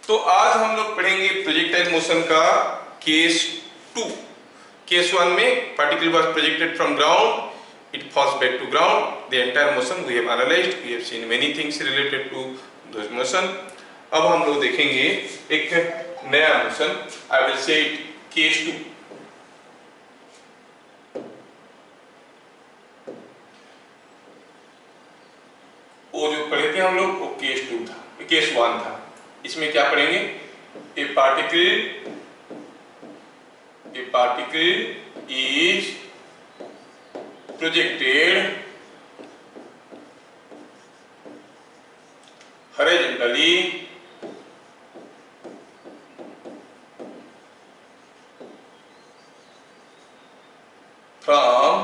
तो आज हम लोग पढ़ेंगे प्रोजेक्टाइल मोशन का केस 2। केस 1 में particle was projected from ground, it falls back to ground. The entire motion we have analyzed, we have seen many things related to those motion. अब हम लोग देखेंगे एक नया motion, I will say it case 2. वो जो पढ़े थे हम लोग वो केस 2 था, केस 1 था। इसमें क्या पढ़ेंगे? A particle is projected horizontally from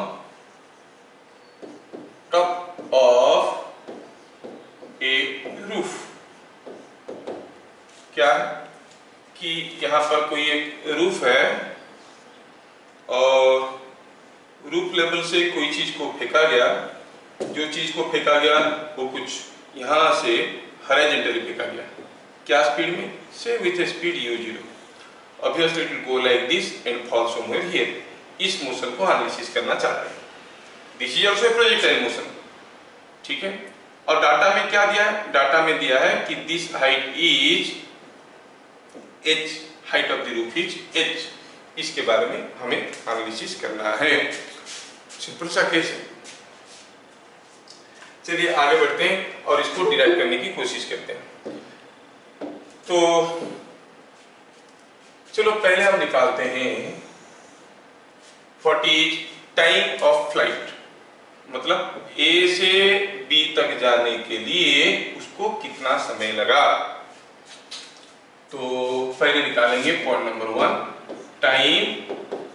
top of a roof। क्या है कि यहां पर कोई एक रूफ है और रूफ लेवल से कोई चीज को फेंका गया, जो चीज को फेंका गया वो कुछ यहां से हॉरिजॉन्टली फेंका गया। क्या स्पीड में? से with speed u0। Obviously it will go like this and fall somewhere here. इस मोशन को एनालिसिस करना चाहते हैं। This is also a projectile motion, ठीक है। और डाटा में क्या दिया है? डाटा में दिया है कि this height is h, height of the roof is h। इसके बारे में हमें एनालिसिस करना है। सिंपल सा केस है। चलिए आगे बढ़ते हैं और इसको डिराइव करने की कोशिश करते हैं। तो चलो पहले हम निकालते हैं what is time of flight, मतलब A से B तक जाने के लिए उसको कितना समय लगा। तो पहले निकालेंगे point number 1, time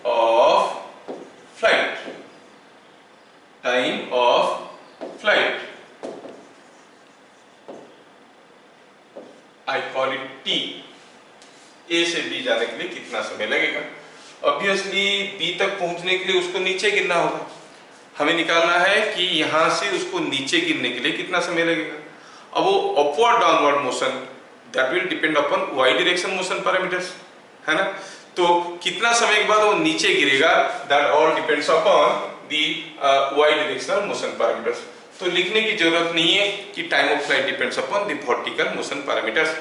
of flight. Time of flight I call it T। A से B जाने के लिए कितना समय लगेगा? ऑब्वियसली B तक पहुंचने के लिए उसको नीचे गिरना होगा। हमें निकालना है कि यहां से उसको नीचे गिरने के लिए कितना समय लगेगा। अब वो upward downward motion that will depend upon y direction motion parameters, है ना। तो कितना समय के बाद वो नीचे गिरेगा that all depends upon the y directional motion parameters. तो लिखने की जरूरत नहीं है कि time of flight depends upon the vertical motion parameters,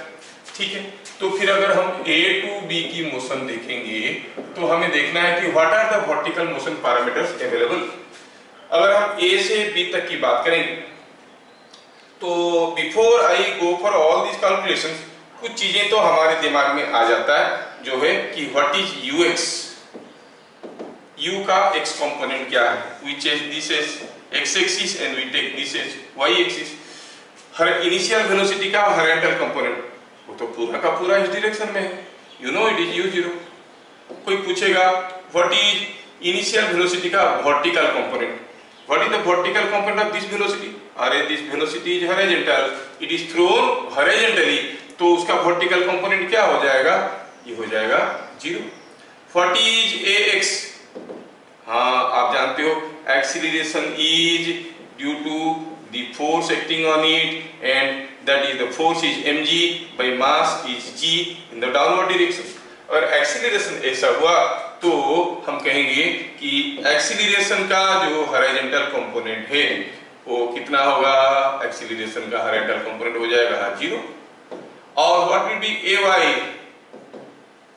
ठीक है। तो फिर अगर हम A to B की मोशन देखेंगे तो हमें देखना है कि what are the vertical motion parameters available. अगर हम A से B तक की बात करेंगे तो before I go for all this calculations कुछ चीजें तो हमारे दिमाग में आ जाता है, जो है कि व्हाट इज ux, u का x कंपोनेंट क्या है, which is this is x axis and we take this is y axis. हर इनिशियल वेलोसिटी का हॉरिजॉन्टल कंपोनेंट वो तो पूरा का पूरा इस डायरेक्शन में है, you know it is u0। कोई पूछेगा व्हाट इज इनिशियल वेलोसिटी का vertical component, what is the vertical component of this velocity? अरे this velocity is horizontal, it is thrown horizontally, तो उसका वर्टिकल कंपोनेंट क्या हो जाएगा? ये हो जाएगा 0। What is ax? हाँ आप जानते हो acceleration is due to the force acting on it and that is the force is mg by mass is g in the downward direction. और एक्सीलरेशन ऐसा हुआ तो हम कहेंगे कि एक्सीलरेशन का जो हॉरिजॉन्टल कंपोनेंट है वो कितना होगा? एक्सीलरेशन का हॉरिजॉन्टल कंपोनेंट हो जाएगा 0। और what will be ay?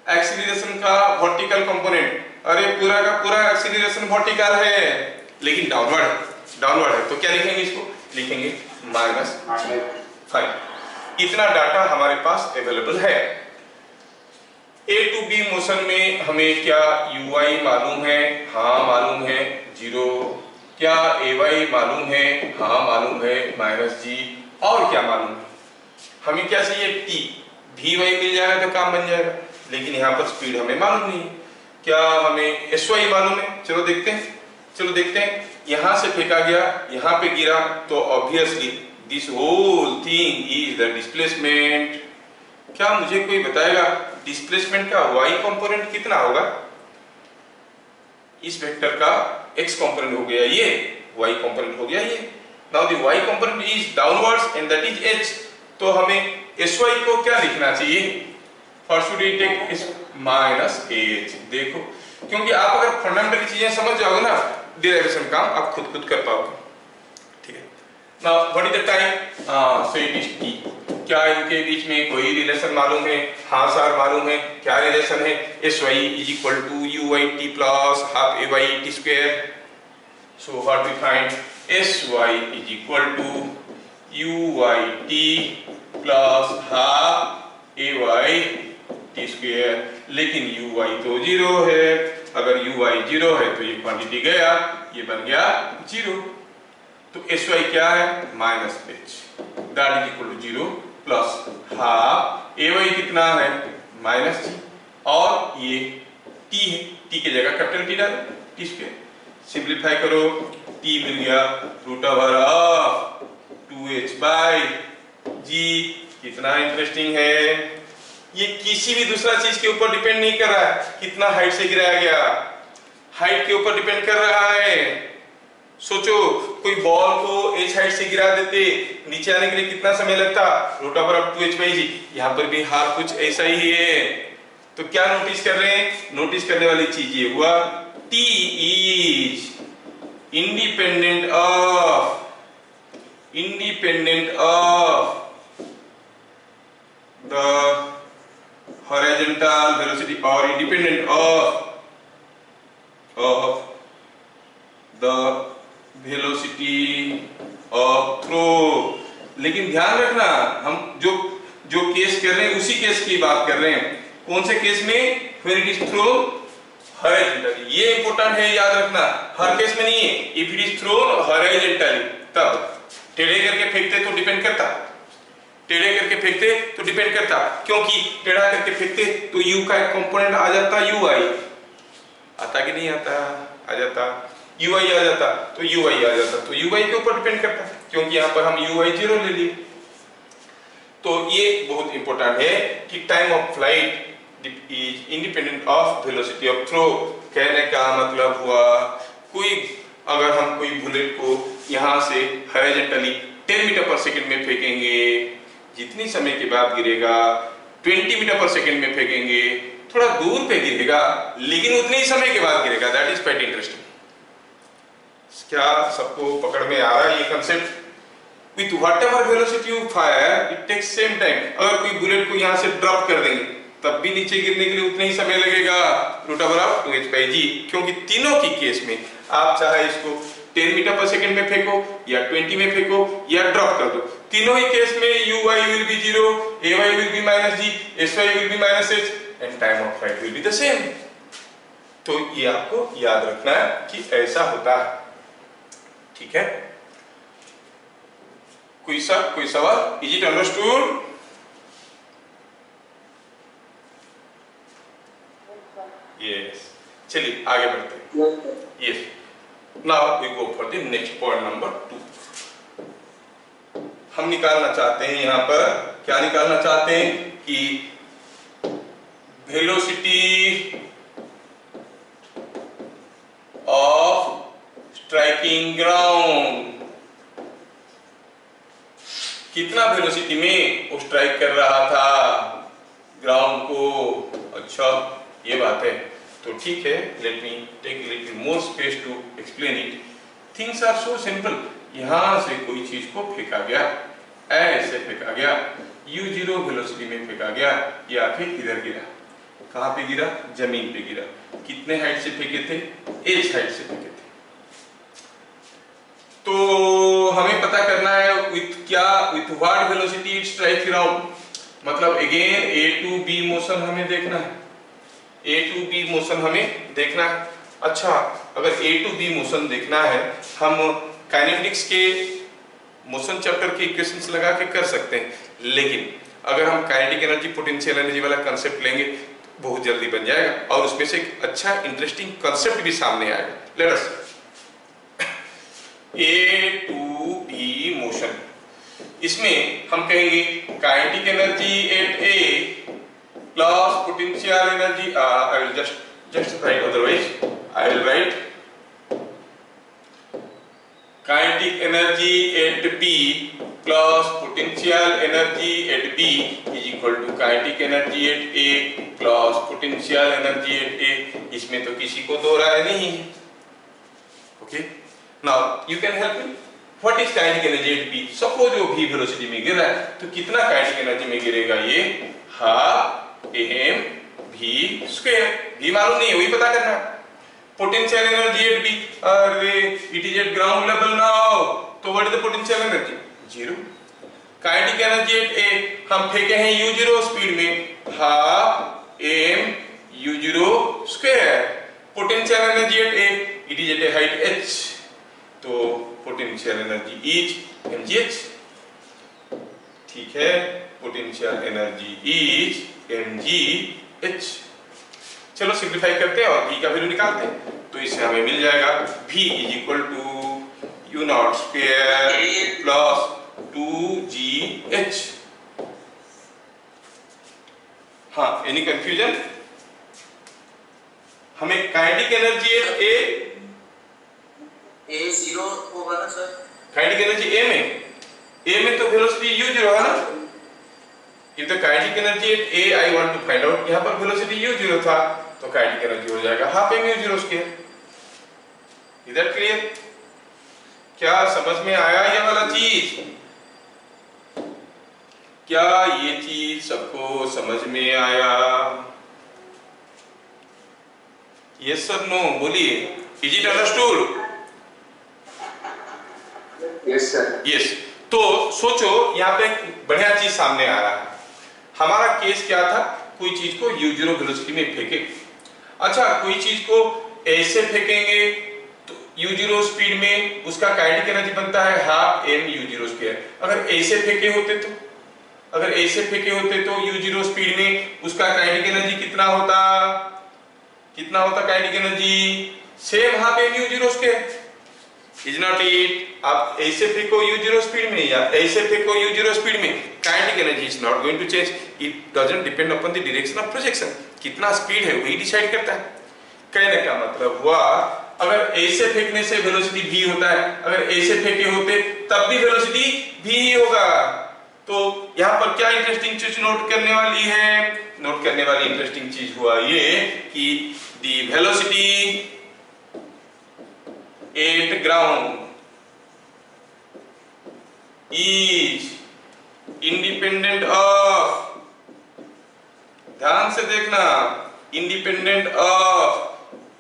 Acceleration का वर्टिकल कंपोनेंट, अरे पूरा का पूरा एक्सीलरेशन वर्टिकल है लेकिन डाउनवर्ड है, तो क्या लिखेंगे? इसको लिखेंगे -5। इतना डाटा हमारे पास अवेलेबल है। A to B मोशन में हमें क्या uy मालूम है? हाँ मालूम है 0। क्या ay मालूम है? हाँ मालूम है -g। और क्या मालूम है? हमें क्या चाहिए? T। vy मिल जाएगा तो काम बन जाएगा, लेकिन यहाँ पर स्पीड हमें मालूम नहीं है। क्या हमें sy मालूम है? चलो देखते हैं। यहां से फेंका गया, यहां पे गिरा, तो obviously this whole thing is the displacement. क्या मुझे कोई बताएगा डिस्प्लेसमेंट का y कंपोनेंट कितना होगा? इस वेक्टर का x कंपोनेंट हो गया ये, y कंपोनेंट हो गया ये। Now the y component is downwards and that is h, तो हमें SY को क्या लिखना चाहिए? फर्स्ट शुड वी टेक इस माइनस AH। देखो, क्योंकि आप अगर फंडामेंटल चीजें समझ जाओगे ना, डेरिवेशन काम आप खुद कर पाओगे। ठीक है, now what is the time? So it is T। क्या इनके बीच में कोई रिलेशन मालूम है? हाँ सर मालूम है। क्या रिलेशन है? SY is equal to UYT plus half AYT square. So what we find? SY is equal to UYT plus half AYT square. लेकिन UY तो 0 है। अगर UY 0 है तो ये क्वांटिटी गया, ये बन गया 0। तो SY क्या है? Minus H, that is equal to 0 plus half AY कितना है? माइनस G, और ये T है, T की जगह कैपिटल T डालो, T स्क्वायर। सिंप्लीफाई करो, T मिल गया root over of 2H by G। कितना इंटरेस्टिंग है, ये किसी भी दूसरा चीज के ऊपर डिपेंड नहीं कर रहा है। कितना हाइट से गिराया गया, हाइट के ऊपर डिपेंड कर रहा है। सोचो, कोई बॉल को h हाइट से गिरा देते, नीचे आने के लिए कितना समय लगता? Root over of 2h by G। यहाँ पर भी हाल कुछ ऐसा ही है। तो क्या नोटिस कर रहे हैं? नोटिस करने वाली चीज ये हुआ, T is independent of the horizontal velocity or independent of the velocity of throw। लेकिन ध्यान रखना, हम जो केस कर रहे हैं उसी केस की बात कर रहे हैं। कौन से केस में? when it is thrown horizontally। ये इंपॉर्टेंट है, याद रखना। हर केस में नहीं है। if it is thrown horizontally, तब टेढ़े करके फेंकते तो डिपेंड करता, टेढ़े करके फेंकते तो डिपेंड करता, क्योंकि टेढ़ा करके फेंकते तो U का एक कंपोनेंट आ जाता UI। आता कि नहीं आता? आ जाता। UI आ जाता तो UI आ जाता, तो UI के ऊपर डिपेंड करता, क्योंकि यहाँ पर हम UI 0 ले लिए। तो ये बहुत इंपॉर्टेंट है कि time of flight is independent of velocity of throw. कहने का मतलब हुआ, अगर हम कोई बुलेट को यहाँ से हॉरिजॉन्टली 10 मीटर पर सेकंड में फेंकेंगे, जितनी समय के बाद गिरेगा 20 मीटर पर सेकंड में फेंकेंगे, थोड़ा दूर पे गिरेगा लेकिन उतने ही समय के बाद गिरेगा। That is quite interesting. क्या सबको पकड़ में आ रहा है ये concept? With whatever velocity you fire it takes same time. अगर कोई बुलेट को यहाँ से ड्रॉप कर देंगे तब भी नीचे गिरने के लिए उतना ही समय लगेगा, root over of 2h by G। क्योंकि तीनों की केस में आप चाहे इसको 10 मीटर पर सेकंड में फेंको या 20 में फेंको या ड्रॉप कर दो, तीनों ही केस में UY will be 0, AY will be minus G, SY will be minus H and time of flight will be the same। तो ये आपको याद रखना है कि ऐसा होता है। ठीक है, कोई सवाल? Is it understood? Yes। चलिए आगे बढ़ते हैं। Yes। Now we go for the next point number 2। हम निकालना चाहते हैं यहाँ पर, क्या निकालना चाहते हैं कि वेलोसिटी ऑफ स्ट्राइकिंग ग्राउंड। कितना वेलोसिटी में वो स्ट्राइक कर रहा था ग्राउंड को। अच्छा ये बात है, तो ठीक है, let me take little more space to explain it. Things are so simple. यहां से कोई चीज को फेंका गया, ऐसे फेंका गया, U0 वेलोसिटी में फेंका गया, ये आके इधर गिरा। कहां पे गिरा? जमीन पे गिरा। कितने हाइट से फेंके थे? h हाइट से फेंके थे। तो हमें पता करना है with what velocity it strike ground. मतलब again A to B motion हमें देखना है, A to B मोशन हमें देखना है। अच्छा, अगर A to B मोशन देखना है, हम काइनेटिक्स के मोशन चैप्टर के इक्वेशंस लगा के कर सकते हैं, लेकिन अगर हम काइनेटिक एनर्जी पोटेंशियल एनर्जी वाला कंसेप्ट लेंगे तो बहुत जल्दी बन जाएगा और उसमें से एक अच्छा इंटरेस्टिंग कंसेप्ट भी सामने आएगा। Let us A to B motion, इसमें हम कहेंगे kinetic energy eight A plus potential energy, I will just write, otherwise I will write kinetic energy at P plus potential energy at B is equal to kinetic energy at A plus potential energy at A. इसमें तो किसी को दो राय नहीं है. Okay. Now you can help me. What is kinetic energy at B? Suppose वो V velocity में गिर रहा है, तो कितना kinetic energy में गिरेगा ये? half mv square. V मालूम नहीं है, वही पता करना है. Potential energy at B, अरे it is at ground level now. तो what is the potential energy? 0. Kinetic energy at A हम फेंके हैं u0 स्पीड में, half m u0 square. Potential energy at A, it is at a height h. तो potential energy is mgh. ठीक है, potential energy is mgh. चलो simplify करते हैं और v का वैल्यू निकालते हैं. तो इससे हमें मिल जाएगा v is equal to u0 square plus 2gh. हाँ, एनी कंफ्यूजन? हमें काइनेटिक एनर्जी ए 0 होगा ना सर? काइनेटिक एनर्जी ए में तो वेलोसिटी u0 है ना. If the kinetic energy at A I want to find out, यहां पर वेलोसिटी u0 था, तो काइनेटिक एनर्जी हो जाएगा half m u0 square. Is that clear? क्या समझ में आया ये वाला चीज? क्या ये चीज सबको समझ में आया? यस सर नो बोलिए. Is it understood? Yes sir. Yes. तो सोचो यहाँ पे एक बढ़िया चीज सामने आ रहा है. हमारा केस क्या था? कोई चीज को u0 वेलोसिटी में फेंके. अच्छा, कोई चीज को ऐसे फेंकेंगे तो u0 स्पीड में उसका काइनेटिक एनर्जी बनता है हाफ m u0 स्क्वायर. अगर ऐसे फेंके होते तो u0 स्पीड में उसका काइनेटिक एनर्जी कितना होता? Kinetic energy same half m u0 square. Is not it? आप ऐसे फेंको u0 स्पीड में या ऐसे फेंको u0 स्पीड में, kinetic energy is not going to change. It doesn't depend upon the direction of projection. कितना स्पीड है वही डिसाइड करता है. कहने का मतलब हुआ, अगर ऐसे फेंकने से वेलोसिटी v होता है, अगर ऐसे फेंके होते तब भी वेलोसिटी v ही होगा. तो यहाँ पर क्या इंटरेस्टिंग चीज नोट करने वाली है? नोट करने वाली इंटरेस्टिंग चीज हुआ ये कि the velocity at ground is independent of, ध्यान से देखना, independent of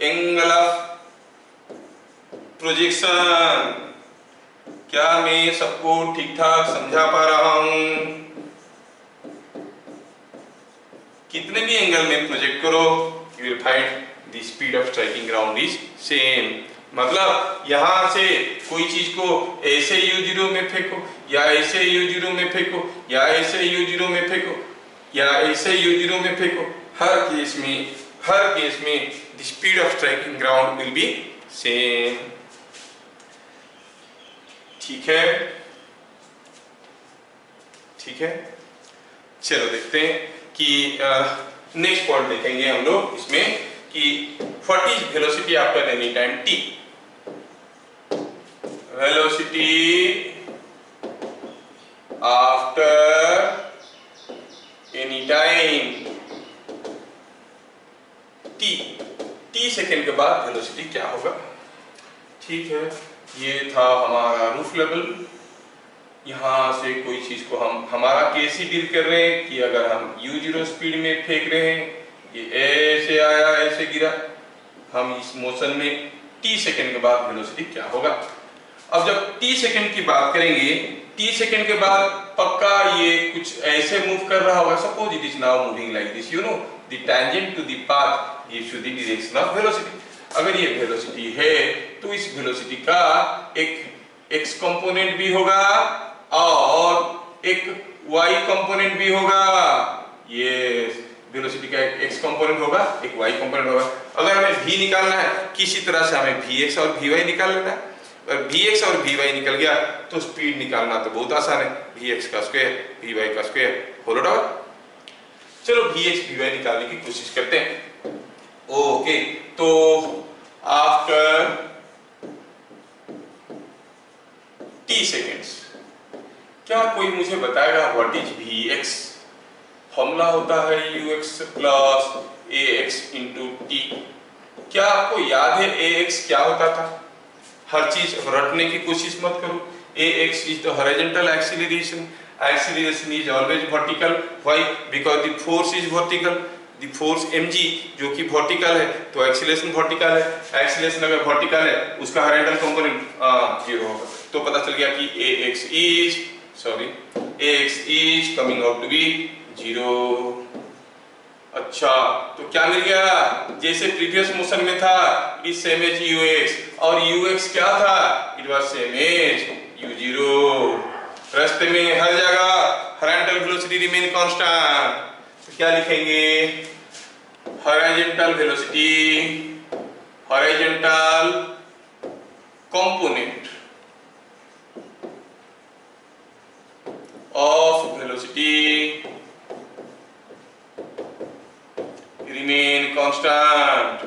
angle of projection. क्या मैं सबको ठीक ठाक समझा पा रहा हूं? कितने भी एंगल में प्रोजेक्ट करो, you will find the speed of striking ground is same. मतलब यहां से कोई चीज को ऐसे u0 में फेंको या ऐसे u0 में फेंको या ऐसे u0 में फेंको या ऐसे u0 में फेंको, हर केस में the speed of striking ground will be same. ठीक है. चलो देखते हैं कि नेक्स्ट पॉइंट देखेंगे हम लोग इसमें कि what is velocity after any time t. Velocity after any time t second के बाद वेलोसिटी क्या होगा? ठीक है, ये था हमारा रूफ लेवल. यहाँ से कोई चीज को हमारा केस ही डील कर रहे हैं कि अगर हम u0 स्पीड में फेंक रहे हैं, ये ऐसे आया ऐसे गिरा, हम इस मोशन में t सेकेंड के बाद वेलोसिटी क्या होगा? अब जब t सेकेंड की बात करेंगे, t सेकेंड के बाद पक्का ये कुछ ऐसे मूव कर रहा होगा. Suppose it is now moving like this, you know the tangent to the path gives you the direction of velocity. अगर ये वेलोसिटी है तो इस वेलोसिटी का एक x कंपोनेंट भी होगा और एक y कंपोनेंट भी होगा. ये वेलोसिटी का एक x कंपोनेंट होगा, एक y कंपोनेंट होगा. अगर हमें v निकालना है, किसी तरह से हमें vx और vy निकाल लेना है. अगर vx और vy निकल गया तो स्पीड निकालना तो बहुत आसान है. vx का स्क्वायर vy का स्क्वायर होल डॉट. चलो vx vy निकालने की कोशिश करते हैं. ओके, तो आफ्टर t सेकेंड्स क्या कोई मुझे बताएगा what is V X? Formula होता है U X plus A X into T. क्या आपको याद है ए एक्स क्या होता था? हर चीज रटने की कोशिश मत करो। A X is the horizontal acceleration. Acceleration is always vertical. Why? Because the force is vertical. The force mg जो कि वर्टिकल है तो एक्सीलरेशन वर्टिकल है। एक्सीलरेशन अगर वर्टिकल है उसका हॉरिजॉन्टल कंपोनेंट 0 होगा। तो पता चल गया कि A X is coming out to be 0। अच्छा, तो क्या मिल गया? जैसे प्रीवियस मोशन में था it is same as U X, और यू एक्स क्या था? It was same as U zero. रास्ते में हर जगह हॉरिजॉन्टल वेलोसिटी रिमेन कांस्टेंट। तो क्या लिखेंगे? Horizontal velocity, horizontal component of velocity remain constant.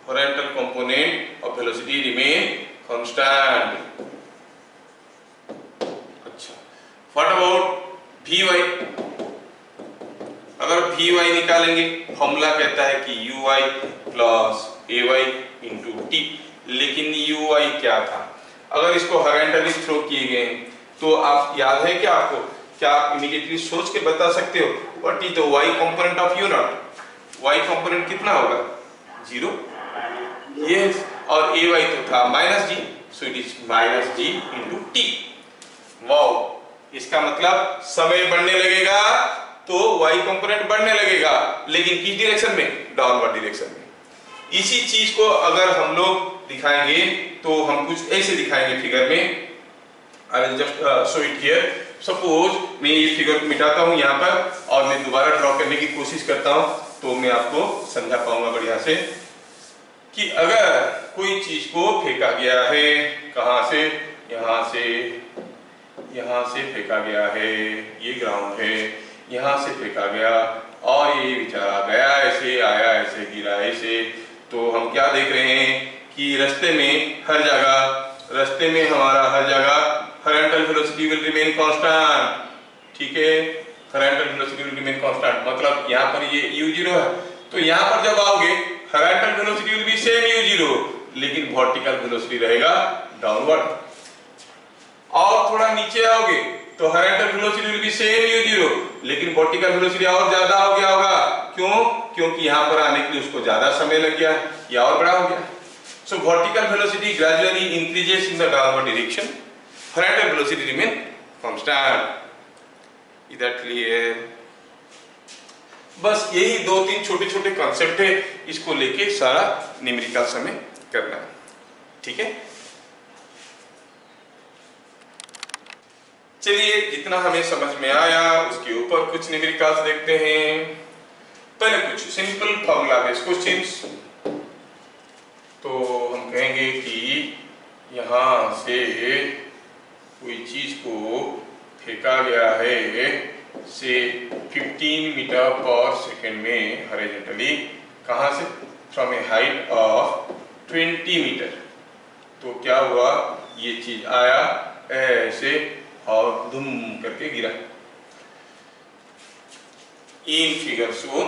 Horizontal component of velocity remain constant. अच्छा, what about Vy? अगर Vy निकालेंगे फॉर्मूला कहता है कि Uy plus Ay into T. लेकिन Uy क्या था? अगर इसको हॉरिजॉन्टली थ्रो किए गए तो आप याद है क्या आपको? क्या आप इमीडिएटली सोच के बता सकते हो what is the y component of u not? y component कितना होगा? 0। यस, और ay तो था minus G, so it is minus G into T. Wow, इसका मतलब समय बढ़ने लगेगा तो y कंपोनेंट बढ़ने लगेगा, लेकिन किस डायरेक्शन में? डाउनवर्ड डायरेक्शन में। इसी चीज को अगर हम लोग दिखाएंगे तो हम कुछ ऐसे दिखाएंगे फिगर में। I will just show it here. Suppose मैं ये फिगर मिटाता हूँ यहाँ पर और मैं दोबारा ड्रॉ करने की कोशिश करता हूँ तो मैं आपको समझा पाऊंगा बढ़िया से कि अगर कोई चीज को फेंका गया है, कहाँ से? यहाँ से फेंका गया है, ये ग्राउंड है, यहाँ से फेंका गया और ये बेचारा गया ऐसे, आया ऐसे, गिरा ऐसे। तो हम क्या देख रहे हैं कि रास्ते में हमारा हर जगह horizontal velocity will remain constant. ठीक है, horizontal velocity will remain constant मतलब यहाँ पर ये u0 है, तो यहाँ पर जब आओगे horizontal velocity will be same u0, लेकिन वर्टिकल वेलोसिटी रहेगा डाउनवर्ड। और थोड़ा नीचे आओगे तो horizontal velocity will be same u0, लेकिन वर्टिकल वेलोसिटी और ज्यादा हो गया होगा। क्यों? क्योंकि यहाँ पर आने के लिए उसको ज्यादा समय लग गया या और बड़ा हो गया। So vertical velocity gradually increases in the downward direction. Horizontal velocity remain constant. Is that clear? बस यही 2-3 छोटे-छोटे कॉन्सेप्ट है, इसको लेके सारा न्यूमेरिकल समय करना है। ठीक है, चलिए जितना हमें समझ में आया उसके ऊपर कुछ न्यूमेरिकल्स देखते हैं। पहले कुछ सिंपल फॉर्मूला बेस्ड क्वेश्चंस। तो हम कहेंगे कि यहाँ से कोई चीज को फेंका गया है से 15 मीटर पर सेकेंड में हॉरिजॉन्टली, कहाँ से? From a height of 20 metre. तो क्या हुआ? ये चीज आया ऐसे और धूम करके गिरा। In figure shown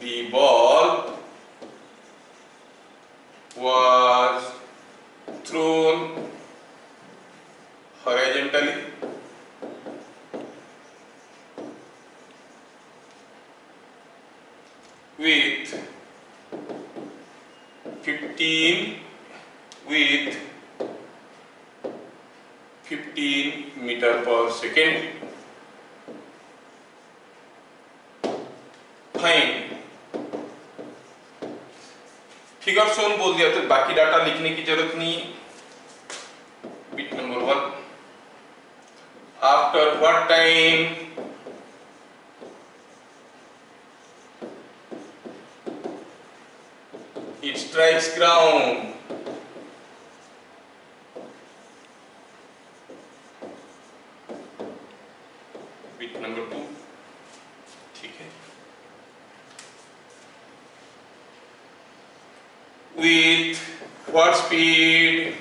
the ball was thrown horizontally with 15 meter per second. Find figure shown बोल दिया तो बाकी डाटा लिखने की जरूरत नहीं है। Bit number 1, after what time it strikes ground. Bit number 2, ठीक है। what speed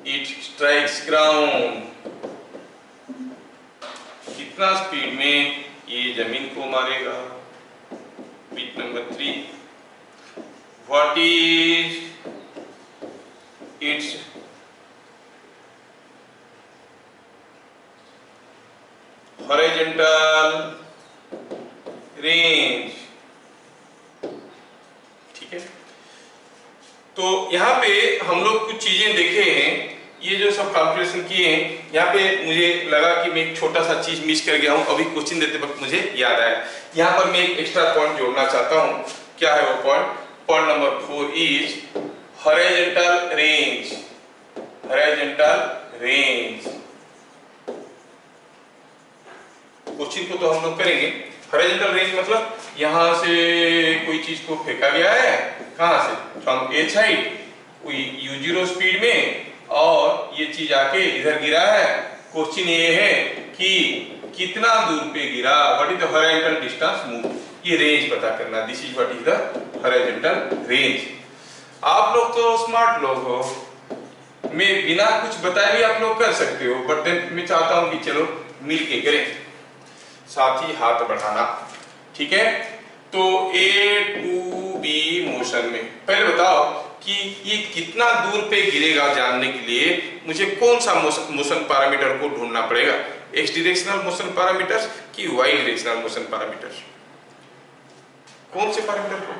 it strikes ground, कितना स्पीड में ये जमीन को मारेगा। Bit number 3, what is its horizontal range। ठीक है, तो यहाँ पे हम लोग कुछ चीजें देखे हैं, ये जो सब कैलकुलेशन किए हैं। यहाँ पे मुझे लगा कि मैं एक छोटा सा चीज मिस कर गया हूँ, अभी क्वेश्चन देते वक्त मुझे याद आया। यहाँ पर मैं एक एक्स्ट्रा पॉइंट जोड़ना चाहता हूँ। क्या है वो point? Point number 4 is horizontal range. Horizontal range question को तो हम लोग करेंगे। हॉरिजॉन्टल रेंज मतलब यहाँ से कोई चीज को फेंका गया है, कहां से? फ्रॉम एच हाइट, कोई u0 स्पीड में, और ये चीज आके इधर गिरा है। क्वेश्चन ये है कि कितना दूर पे गिरा, what is the horizontal distance move, ये रेंज पता करना। This is what is the horizontal range. आप लोग तो स्मार्ट लोग हो, मैं बिना कुछ बताए भी आप लोग कर सकते हो, बट देन मैं चाहता हूं कि चलो मिल के करें, साथ ही हाथ बढ़ाना। ठीक है, तो A to B मोशन में पहले बताओ कि ये कितना दूर पे गिरेगा जानने के लिए मुझे कौन सा मोशन पैरामीटर को ढूंढना पड़ेगा? एक्स डायरेक्शनल मोशन पैरामीटर्स कि वाई डायरेक्शनल मोशन पैरामीटर्स? कौन से पैरामीटर को?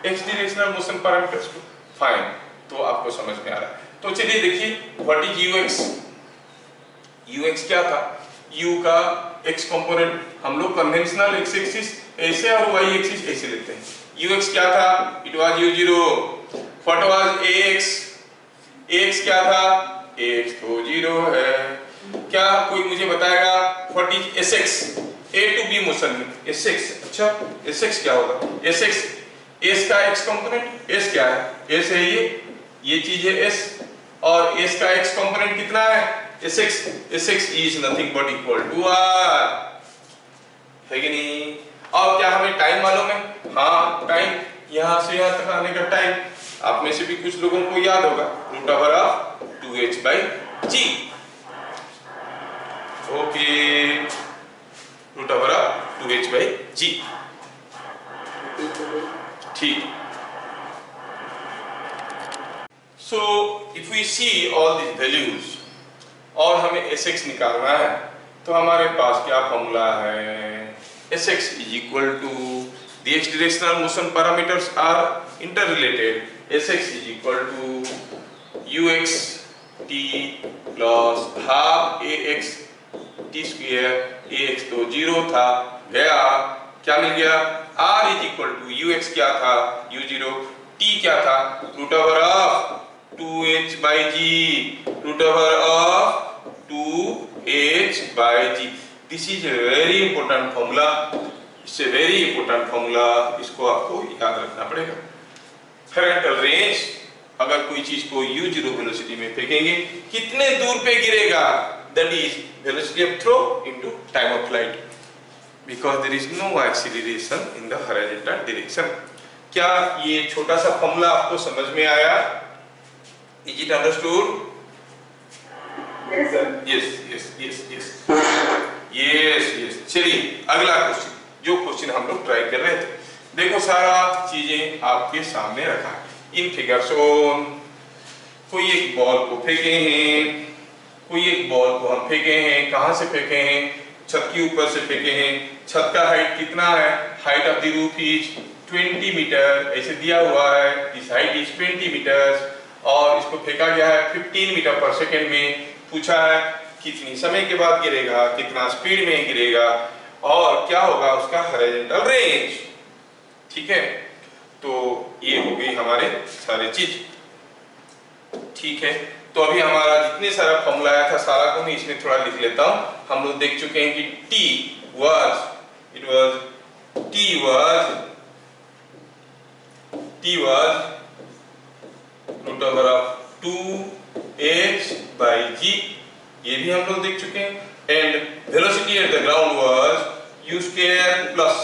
एक्स डायरेक्शनल मोशन पैरामीटर्स को। फाइन, तो आपको समझ में आ रहा है। तो चलिए देखिए, व्हाट इज यूएक्स। यूएक्स क्या था? u का x कंपोनेंट हम लोग कन्वेंशनल x एक्सिस ऐसे और y एक्सिस ऐसे लेते हैं। ux क्या था? It was u0। What was ax? ax क्या था? ax तो 0 है। क्या कोई मुझे बताएगा what is sx? a to b motion में sx, अच्छा sx क्या होगा? sx s का x कंपोनेंट, s क्या है? s है ये चीज है s, और s का x कंपोनेंट कितना है? sx is nothing but equal to r, है कि नहीं? और क्या हमें टाइम मालूम है? हाँ, टाइम यहाँ से यहाँ तक आने का टाइम आप में से भी कुछ लोगों को याद होगा, √2h/g। Okay, √2h/g। ठीक। So if we see all these values और हमें sx निकालना है, तो हमारे पास क्या फॉर्मूला है? sx is equal to the x directional motion parameters are interrelated. sx is equal to ux t plus half ax t square। ax तो 0 था, गया, क्या मिल गया? r is equal to ux क्या था? u0, t क्या था? √2h/g, √2h/g। This is a very important formula, it's a very important formula, इसको आपको याद रखना पड़ेगा। हॉरिजॉन्टल रेंज, अगर कोई चीज को u0 वेलोसिटी में फेंकेंगे कितने दूर पे गिरेगा? That is velocity of throw into time of flight, because there is no acceleration in the horizontal direction। क्या ये छोटा सा फॉर्मूला आपको समझ में आया? Is it understood? Yes। चलिए अगला क्वेश्चन, जो क्वेश्चन हम लोग ट्राई कर रहे थे, देखो सारा चीजें आपके सामने रखा इन फिगर ऑन। कोई एक बॉल को फेंके हैं, कोई एक बॉल को हम फेंके हैं, कहां से फेंके हैं? छत के ऊपर से फेंके हैं। छत का हाइट कितना है? Height of the roof is 20 metre, ऐसे दिया हुआ है। दिस हाइट इज 20 मीटर और इसको फेंका गया है 15 मीटर पर सेकेंड में। पूछा है कितनी समय के बाद गिरेगा, कितना स्पीड में गिरेगा, और क्या होगा उसका हॉरिजॉन्टल रेंज। ठीक है, तो ये हो गई हमारे सारे चीज। ठीक है, तो अभी हमारा जितने सारा फॉर्मूला आया था सारा को मैं इसमें थोड़ा लिख लेता हूं। हम लोग देख चुके हैं कि t was √2h/g, ये भी हम लोग देख चुके हैं। And velocity at the ground was u square plus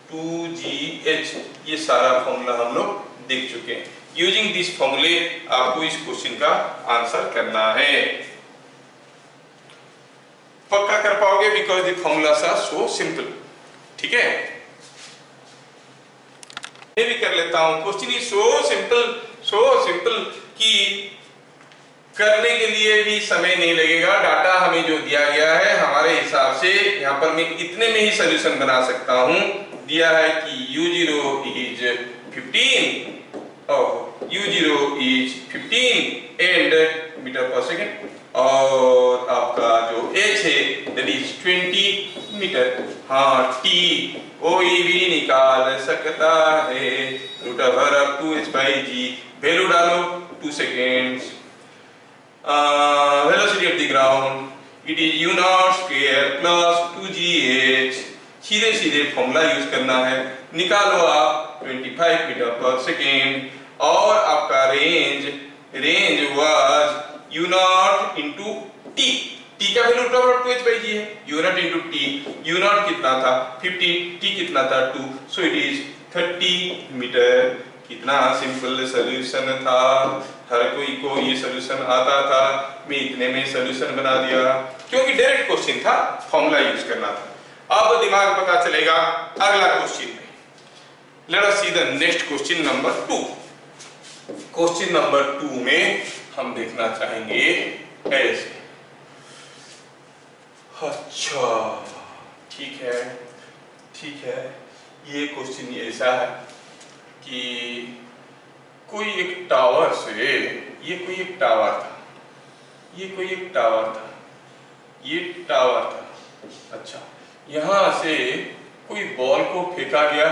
2gh, ये सारा फॉर्मूला हम लोग देख चुके हैं। यूजिंग दिस फॉर्मूले आपको इस क्वेश्चन का आंसर करना है। पक्का कर पाओगे because the formulas are so simple. ठीक है, ये भी कर लेता हूं। क्वेश्चन इज सो सिंपल कि करने के लिए भी समय नहीं लगेगा। डाटा हमें जो दिया गया है हमारे हिसाब से यहाँ पर मैं इतने में ही सोल्यूशन बना सकता हूं। दिया है कि u0 इज 15 और u0 is 15 and metre per second, और आपका जो h है दैट इज 20 मीटर। हाँ, t कोई भी निकाल सकता है, रूट ओवर 2h/g, वैल्यू डालो 2 seconds. velocity of the ground it is u0 square plus 2gh। सीधे सीधे फॉर्मूला यूज करना है, निकालो आप 25 मीटर पर सेकेंड, और आपका range was u0 into t। t का वैल्यू 2h/g है, u0 इंटू t। u0 कितना था 15, t कितना था 2, सो इट इज 30 मीटर। कितना सिंपल सॉल्यूशन था, हर कोई को ये सॉल्यूशन आता था। मैं इतने में सॉल्यूशन बना दिया क्योंकि डायरेक्ट क्वेश्चन था, फॉर्मूला यूज करना था। अब दिमाग पता चलेगा अगला क्वेश्चन में। Late us see the next question number 2। Question number 2 में हम देखना चाहेंगे ऐसे। अच्छा, ठीक है, ये क्वेश्चन ऐसा है कि कोई एक टावर से, ये कोई एक टावर था। अच्छा, यहां से कोई बॉल को फेंका गया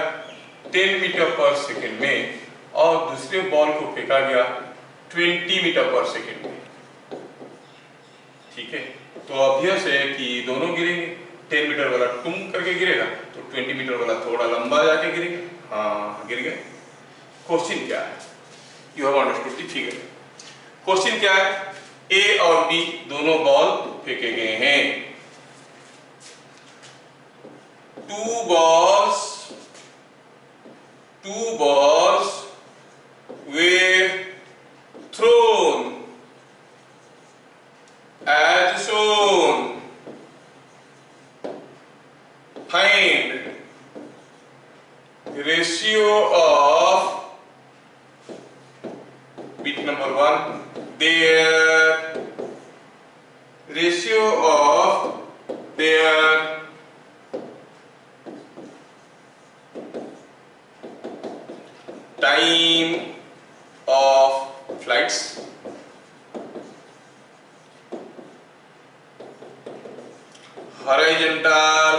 10 मीटर पर सेकेंड में, और दूसरे बॉल को फेंका गया 20 मीटर पर सेकेंड में। ठीक है, तो ऑब्वियस है कि दोनों गिरेंगे। 10 मीटर वाला टुम करके गिरेगा, तो 20 मीटर वाला थोड़ा लंबा जाके गिरेगा। हाँ, गिर गए। क्वेश्चन क्या है? You have understood the figure. Question क्या है? ए और बी दोनों बॉल फेंके गए हैं। Two balls were thrown as shown. Find ratio of bit number 1, their ratio of their time of flights, horizontal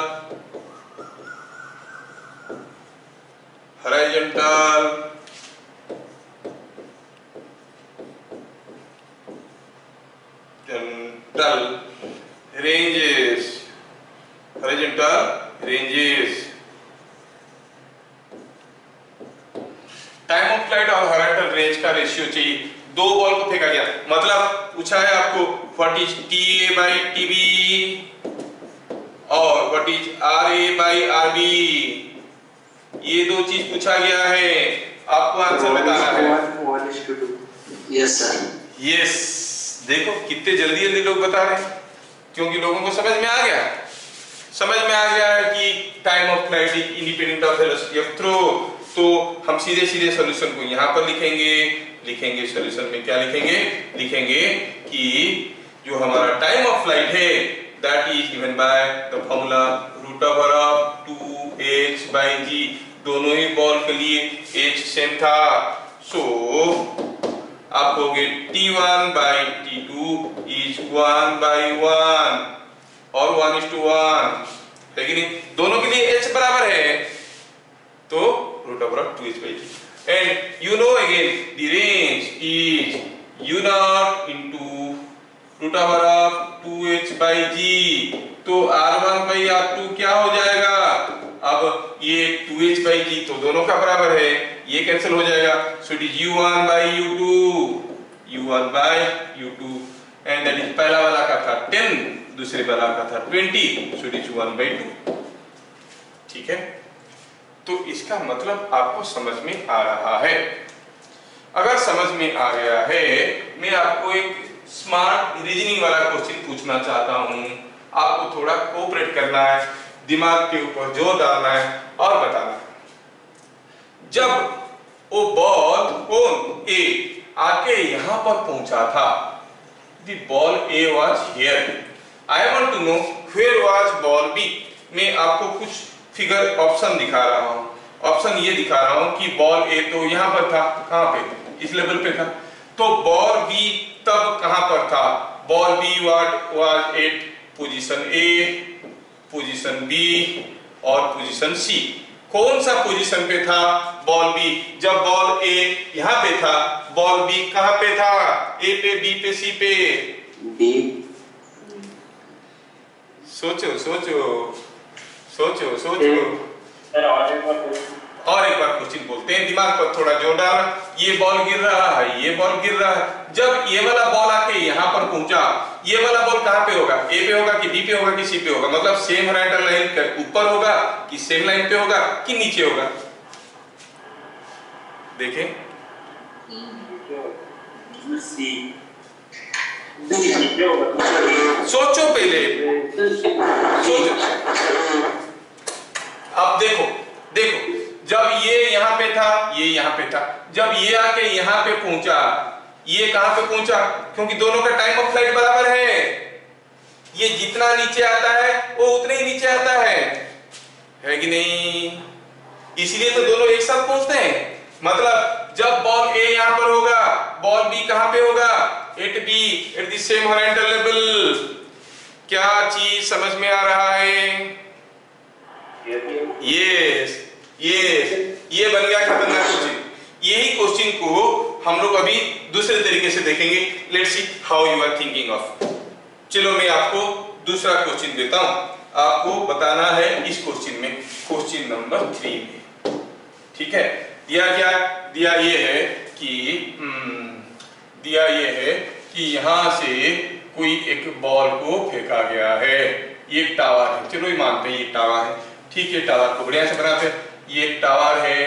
ranges, time of flight और horizontal range का ratio चाहिए। दो बॉल को फेंका गया, मतलब पूछा है आपको व्हाट इज TA/TB और व्हाट इज RA/RB। ये दो चीज पूछा गया है, आपको आंसर बताना है। Yes sir. यस, देखो कितने जल्दी लोग बता रहे हैं, क्योंकि लोगों को समझ में आ गया है कि time of flight is independent of velocity of throw. तो हम सीधे सॉल्यूशन को यहाँ पर लिखेंगे। सॉल्यूशन में क्या लिखेंगे कि जो हमारा टाइम ऑफ फ्लाइट है that is given by the formula √2h/g। दोनों ही बॉल के लिए h सेम था, सो आप कहोगे T1/T2 इज 1/1 और 1:1 है कि नहीं? दोनों के लिए h बराबर है, तो √2h/g। And you know again the range is u0 into √2h/g। तो r1/r2 क्या हो जाएगा? अब ये 2h/g तो दोनों का बराबर है, ये कैंसिल हो जाएगा, so it is u1/u2 and that is पहला वाला का था 10, दूसरे वाला का था 20, so it is 1/2। ठीक है, तो इसका मतलब आपको समझ में आ रहा है। अगर समझ में आ गया है, मैं आपको एक स्मार्ट रीजनिंग वाला क्वेश्चन पूछना चाहता हूं। आपको थोड़ा कोऑपरेट करना है, दिमाग के ऊपर जोर डालना है और बताना है। जब वो बॉल कौन ए आके यहां पर पहुंचा था, the ball A was here, I want to know where was ball B. मैं आपको कुछ फिगर ऑप्शन दिखा रहा हूं। ऑप्शन ये दिखा रहा हूं कि बॉल ए तो यहां पर था, कहां पे, इस लेवल पे था, तो बॉल बी तब कहां पर था, ball B was at position A, position B और पोजीशन सी। कौन सा पोजीशन पे था बॉल बी? जब बॉल ए यहां पे था, बॉल बी कहां पे था, ए पे, बी पे, सी पे? बी। सोचो सोचो सोचो सोचो। और एक बार क्वेश्चन बोलते हैं, दिमाग पर थोड़ा जोर डालना। ये बॉल गिर रहा है, ये बॉल गिर रहा है। जब ये वाला बॉल आके यहां पर पहुंचा, ये वाला बॉल कहां पे होगा, ए पे होगा कि बी पे होगा कि सी पे होगा? मतलब सेम हॉरिजॉन्टल लाइन के ऊपर होगा कि सेम लाइन पे होगा कि नीचे होगा? देखें, सोचो पहले, सोचो। अब देखो देखो, जब ये यहां पे था, ये यहां पे था, जब ये आके यहां पे पहुंचा, ये कहां पे पहुंचा? क्योंकि दोनों का टाइम ऑफ फ्लाइट बराबर है, ये जितना नीचे आता है वो उतने ही नीचे आता है कि नहीं? इसलिए तो दोनों एक साथ पहुंचते हैं। मतलब जब बॉल ए यहां पर होगा, बॉल बी कहां पे होगा, at B, at the same horizontal level. क्या चीज समझ में आ रहा है? यस यस, ये बन गया खतरनाक क्वेश्चन। यही क्वेश्चन को हम लोग अभी दूसरे तरीके से देखेंगे। Let's see how you are thinking of. चलो मैं आपको दूसरा क्वेश्चन देता हूं, आपको बताना है इस क्वेश्चन में, क्वेश्चन नंबर 3 में। ठीक है, दिया क्या, दिया ये है कि यहां से कोई एक बॉल को फेंका गया है। ये टावर है, चलो ये मानते हैं ये टावर है। ठीक है, टावर को बढ़िया से बनाते हैं। ये एक टावर है,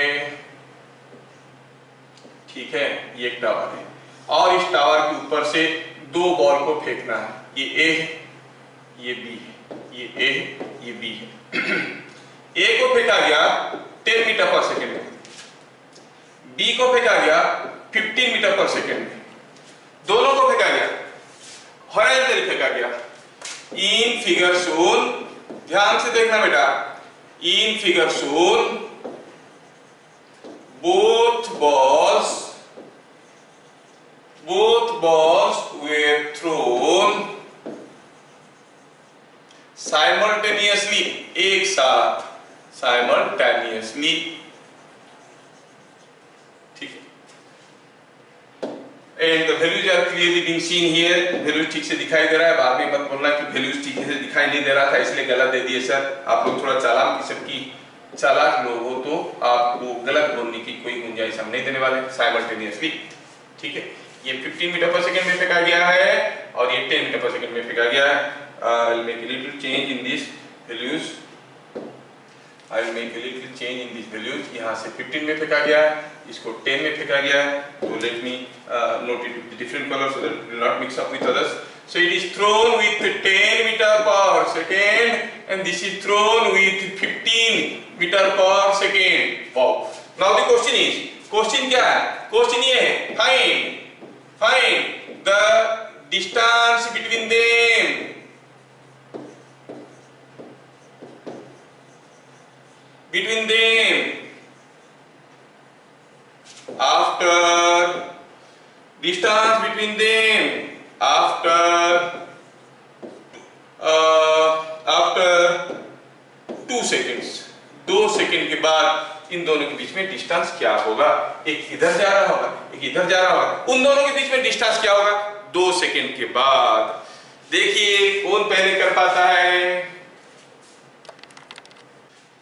ठीक है, ये एक टावर है और इस टावर के ऊपर से दो बॉल को फेंकना है। ये ए है, ये बी है, ये ए है, ये बी है। ए को फेंका गया 10 मीटर पर सेकेंड में, बी को फेंका गया 15 मीटर पर सेकेंड में। दोनों को फेंका गया, हॉरिजॉन्टली फेंका गया। इन फिगर शोन, ध्यान से देखना बेटा, in figure shown both balls were thrown simultaneously, एक साथ, simultaneously। ठीक है, and the values are clearly being seen here। values ठीक से दिखाई दे रहा है, बाद में मत बोलना कि values ठीक से दिखाई नहीं दे रहा था इसलिए गलत दे दिए सर। आप लोग थोड़ा चालाक किस्म की चालाक लोग हो तो आपको गलत बोलने की कोई गुंजाइश हम नहीं देने वाले। साइमल्टेनियसली, ठीक है, ये 15 मीटर पर सेकंड में फेंका गया है और ये 10 मीटर पर सेकंड में फेंका गया है। I will make a little change in this values, यहाँ से 15 में फेंका गया है, इसको 10 में फेंका गया है। तो let me note it with different colour so that it will not mix up with others. So it is thrown with 10 meter per second and this is thrown with 15 meter per second. Wow. Now the question is, question क्या है? Question ये है, find the distance between them. After distance between them. After 2 seconds, 2 second के बाद इन दोनों के बीच में डिस्टेंस क्या होगा? एक इधर जा रहा होगा, एक इधर जा रहा होगा। उन दोनों के बीच में डिस्टेंस क्या होगा 2 सेकंड के बाद? देखिए कौन पहले कर पाता है।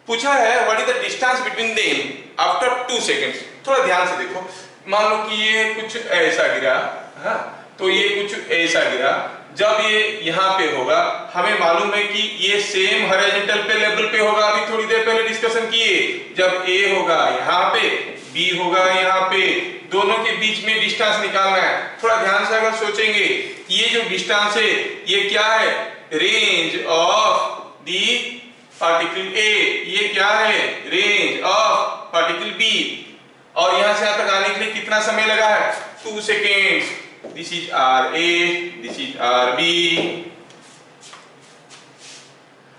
पूछा है what is the distance between them after 2 seconds. थोड़ा ध्यान से देखो, मान लो कि ये कुछ ऐसा गिरा, हाँ, तो ये कुछ ऐसा गिरा, जब ये यहाँ पे होगा, हमें मालूम है कि ये सेम हॉरिजॉन्टल पे लेवल पे होगा। अभी थोड़ी देर पहले डिस्कशन किए, जब ए होगा यहाँ पे, बी होगा यहाँ पे, दोनों के बीच में डिस्टेंस निकालना है। थोड़ा ध्यान से अगर सोचेंगे, ये जो डिस्टेंस है ये क्या है, range of the particle A, ये क्या है, रेंज ऑफ पार्टिकल बी, और यहां से यहां तक आने के लिए कितना समय लगा है, 2 seconds. This is R A, this is R B.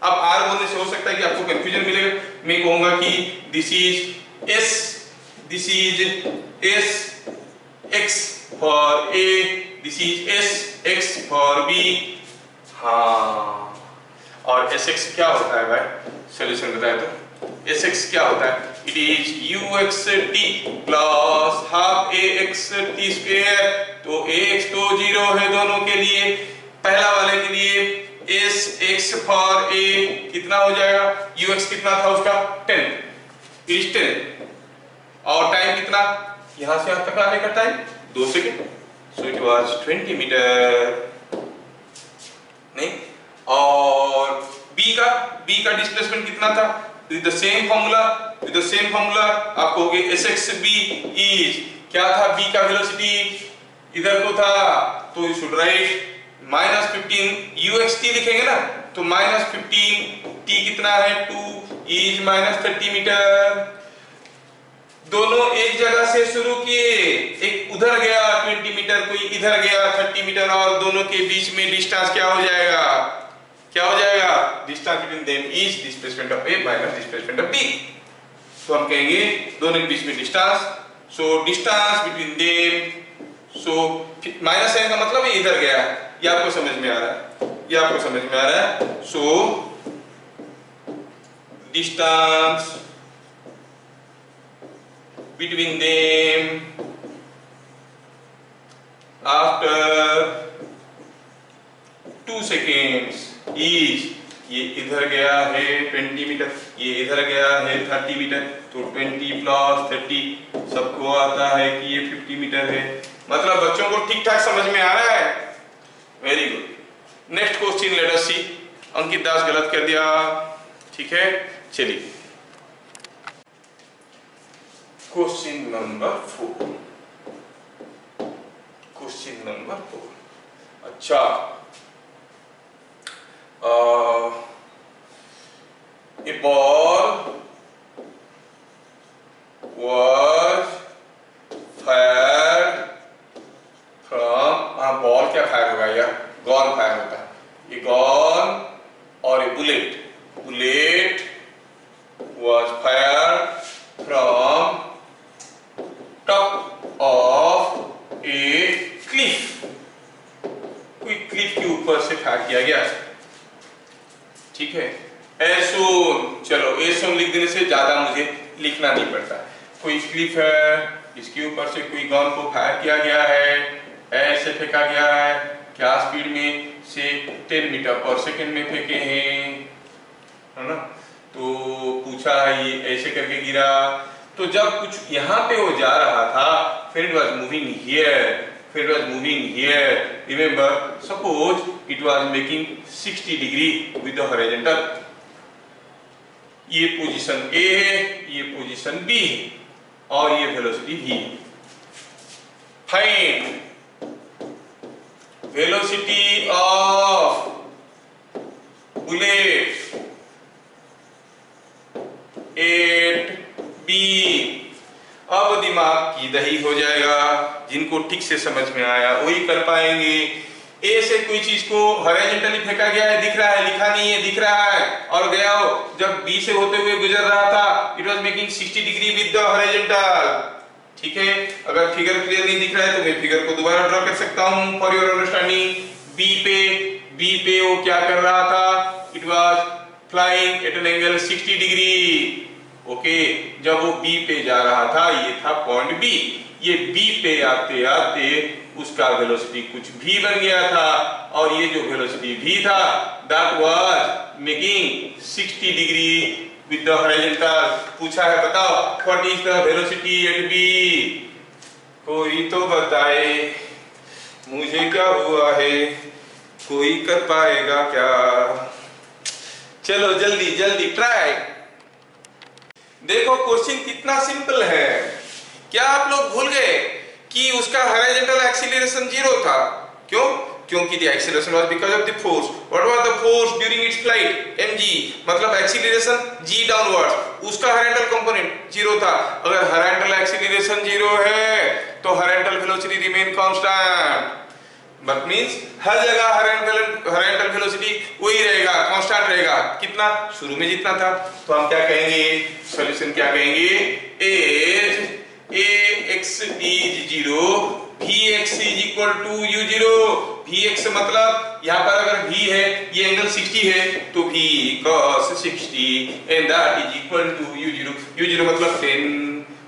अब आर बोलने से हो सकता है कि आपको कंफ्यूजन मिलेगा। मैं कहूंगा कि this is S, this is S X for A, this is S X for B. हाँ, और एस एक्स क्या होता है भाई, सोल्यूशन बताए तो एस एक्स क्या होता है, it is you x T plus half A x T square. तो ए एक्स तो 0 है दोनों के लिए। पहला वाले के लिए एस एक्स फॉर ए कितना हो जाएगा, यू एक्स कितना था उसका 10, इट इज 10, और टाइम कितना, यहां से यहां तक आने का time 2 second, so it was 20 metre. नहीं, और बी का डिस्प्लेसमेंट कितना था, विद द सेम फार्मूला आप कहोगे एस एक्स बी इज, क्या था बी का वेलोसिटी, इधर को था तो you should write -15 you x T लिखेंगे ना, तो -15 टी कितना है 2 इज -30 मीटर। दोनों एक जगह से शुरू किए, एक उधर गया 20 मीटर, कोई इधर गया 30 मीटर, और दोनों के बीच में डिस्टेंस क्या हो जाएगा, क्या हो जाएगा, distance between them is displacement of A minus displacement of B. तो हम कहेंगे दोनों के बीच में distance, so distance between them, so minus sign का मतलब ये इधर गया, ये आपको समझ में आ रहा है, ये आपको समझ में आ रहा है। So distance between them after 2 seconds is, ये इधर गया है 20 मीटर, ये इधर गया है 30 मीटर, तो 20 प्लस 30 सबको आता है कि ये 50 मीटर है। मतलब बच्चों को ठीक ठाक समझ में आ रहा है, very good. Next question let us see. Ankit Das गलत कर दिया, ठीक है, चलिए क्वेश्चन नंबर 4। क्वेश्चन नंबर 4, अच्छा, a ball was fired from, ball क्या फायर होगा यार, गन फायर होता है, ये गन और a bullet was fired from top of a cliff, कोई क्लिफ के ऊपर से फायर किया गया, ठीक है। एसोन, चलो एसोन लिख देने से ज्यादा मुझे लिखना नहीं पड़ता। कोई क्लिफ है, इसके ऊपर से कोई गन को फायर किया गया है, ऐसे फेंका गया है, क्या स्पीड में से 10 मीटर पर सेकेंड में फेंके हैं, है ना। तो पूछा ये ऐसे करके गिरा, तो जब कुछ यहाँ पे वो जा रहा था, फिर इट वाज मूविंग हियर, फिर it was moving here, remember, suppose it was making 60 degree with the horizontal. ये पोजीशन ए है, ये पोजीशन बी है, और ये वेलोसिटी v है। Find velocity of bullet at B. अब दिमाग की दही हो जाएगा, जिनको ठीक से समझ में आया वही कर पाएंगे। ए से कोई चीज को हॉरिजॉन्टली फेंका गया है, दिख रहा है, लिखा नहीं है, दिख रहा है, और गया हो, जब बी से होते हुए गुजर रहा था, it was making 60 degree with the horizontal, ठीक है। अगर फिगर क्लियर नहीं दिख रहा है तो मैं फिगर को दोबारा ड्रॉ कर सकता हूं फॉर योर अंडरस्टैंडिंग। बी पे वो क्या कर रहा था, it was flying eight an angle 60 degree, okay. जब वो बी पे जा रहा था, ये था पॉइंट बी, ये बी पे आते आते उसका वेलोसिटी कुछ भी बन गया था, और ये जो वेलोसिटी भी था that was making 60 degree with the horizontal. पूछा है बताओ what is the velocity at B, कोई तो बताए, मुझे क्या हुआ है, कोई कर पाएगा क्या? चलो जल्दी जल्दी ट्राई। देखो क्वेश्चन कितना सिंपल है। क्या आप लोग भूल गए कि उसका हॉरिजॉन्टल एक्सीलरेशन 0 था? क्यों? क्योंकि the acceleration was because of the force. What was the force during its flight? mg, मतलब एक्सीलरेशन g डाउनवर्ड्स। उसका हॉरिजॉन्टल कंपोनेंट 0 था। अगर हॉरिजॉन्टल एक्सीलरेशन 0 है तो horizontal velocity remain constant. But means हर जगह हॉरिजॉन्टल वेलोसिटी वही रहेगा, कांस्टेंट रहेगा। कितना? शुरू में जितना था। तो हम क्या कहेंगे? सॉल्यूशन क्या कहेंगे? As ax is 0, vx is equal to u0। vx मतलब यहाँ पर अगर v है, ये एंगल 60 है, तो v cos 60 and that is equal to u0। u0 मतलब 10,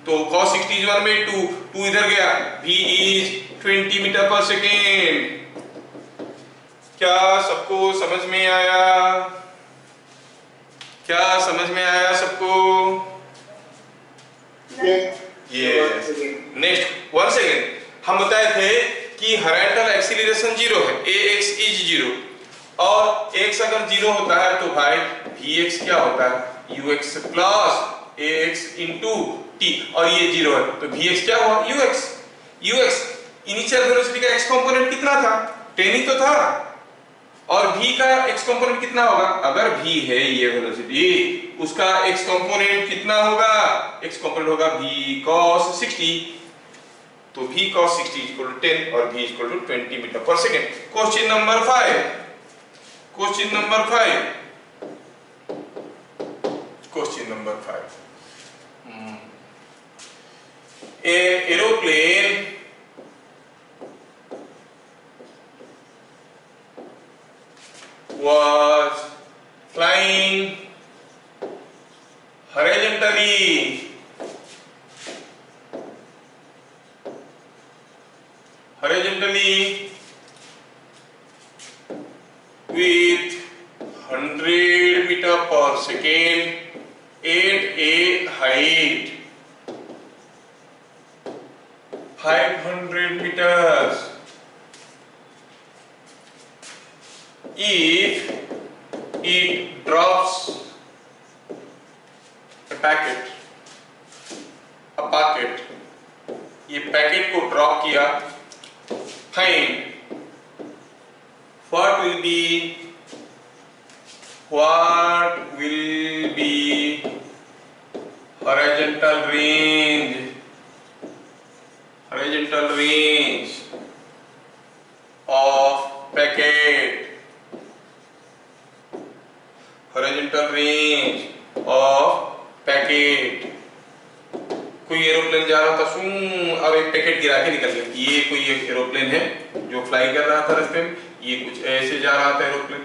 तो cos 60 is 1/2, 2 इधर गया, v is 20 metre per second. क्या सबको समझ में आया? क्या समझ में आया सबको? यस। नेक्स्ट 1 सेकेंड, हम बताए थे कि हॉरिजॉन्टल एक्सीलरेशन 0 है, ax is 0, और x अगर 0 होता है तो भाई vx क्या होता है? ux plus ax into t, और ये 0 है तो vx क्या हुआ? ux इनिशियल वेलोसिटी का x कंपोनेंट कितना था? 10 ही तो था, और v का x कंपोनेंट कितना होगा? अगर v है ये वेलोसिटी, उसका x कंपोनेंट कितना होगा? x कंपोनेंट होगा v cos 60, तो v cos 60 इक्वल टू 10 और v equal to 20 metre per second. Question number 5, question number 5, an aeroplane was flying horizontally with 100 meter per second at a height 500 meters. If it drops a packet, ये packet को drop किया, find what will be horizontal range of packet, horizontal range of packet। कोई aeroplane जा रहा था और एक packet गिरा के निकल गया। ये कोई एक एरोप्लेन है जो फ्लाई कर रहा था रास्ते में, ये कुछ ऐसे जा रहा था एरोप्लेन,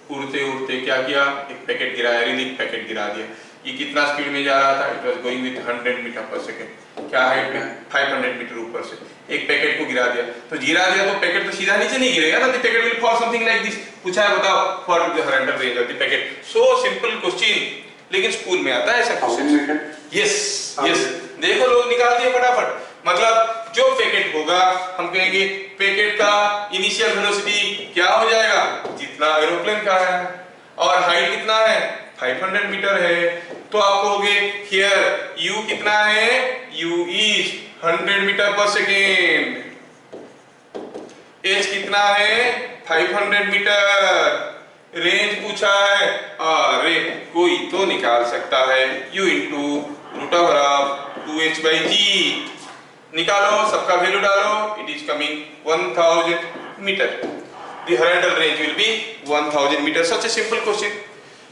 उड़ते उड़ते क्या किया? एक पैकेट गिराया, रिलीफ पैकेट गिरा दिया। ये कितना स्पीड में जा रहा था? It was going with 100 metre per second. क्या हाइट में? 500 मीटर ऊपर से एक पैकेट को गिरा दिया। तो गिरा दिया तो पैकेट तो सीधा नीचे नहीं गिरेगा ना, the packet will fall something like this. पूछा है बताओ what is the horizontal range of the packet. So simple question, लेकिन स्कूल में आता है ऐसा क्वेश्चन। यस, देखो लोग निकाल दिए फटाफट। मतलब जो पैकेट होगा हम कहेंगे पैकेट का इनिशियल वेलोसिटी क्या हो जाएगा? जितना एरोप्लेन का है, और हाइट कितना है? 500 मीटर है। तो आप कहोगे हियर u कितना है? u is 100 metre per second. h कितना है? 500 मीटर। रेंज पूछा है, अरे कोई तो निकाल सकता है, u into root of 2h/g। निकालो, सबका वैल्यू डालो, it is coming 1000 metre. The horizontal range will be 1000 metre. Such a simple question.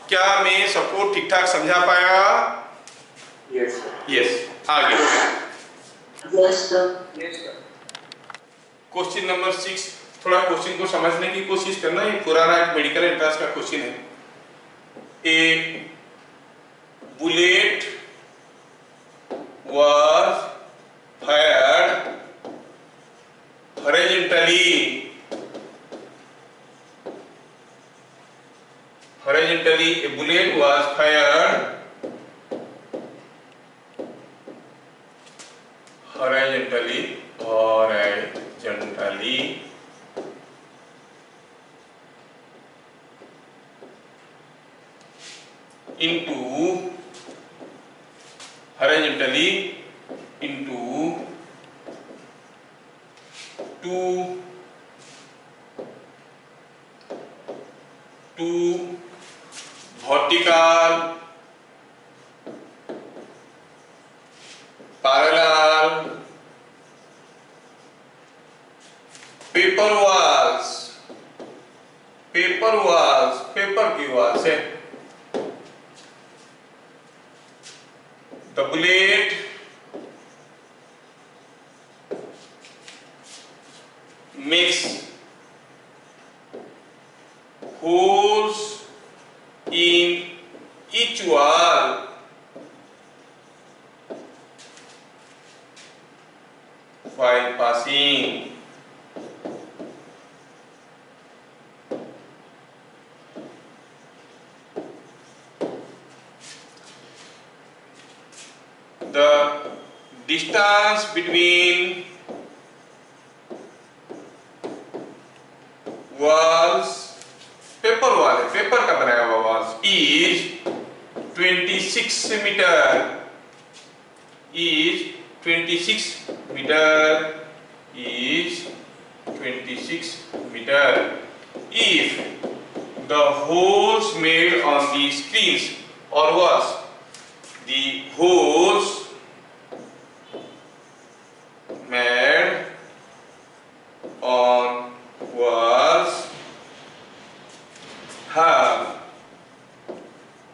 क्या मैं सबको ठीक ठाक समझा पाया? यस। आगे क्वेश्चन नंबर 6, थोड़ा क्वेश्चन को समझने की कोशिश करना। ये पुराना एक मेडिकल एंट्रेंस का क्वेश्चन है। A bullet was fired horizontally a bullet was fired horizontally into horizontally into 2 vertical parallel paper walls, paper की वॉल्स है। The bullet makes holes in each wall while passing. The distance between walls, paper wall है, paper का बनाया हुआ walls, is 26 metre, is 26 metre if the holes made on the screens or walls, the holes made on walls have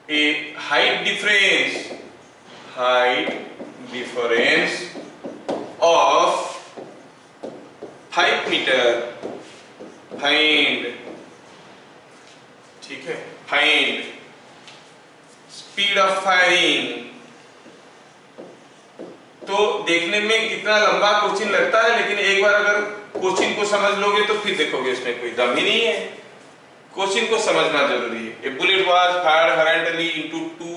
a height difference of 5 metre, find, ठीक है, find speed of firing. तो देखने में कितना लंबा क्वेश्चन लगता है, लेकिन एक बार अगर क्वेश्चन को समझ लोगे तो फिर देखोगे इसमें कोई दम ही नहीं है। क्वेश्चन को समझना जरूरी है। A bullet was fired horizontally into 2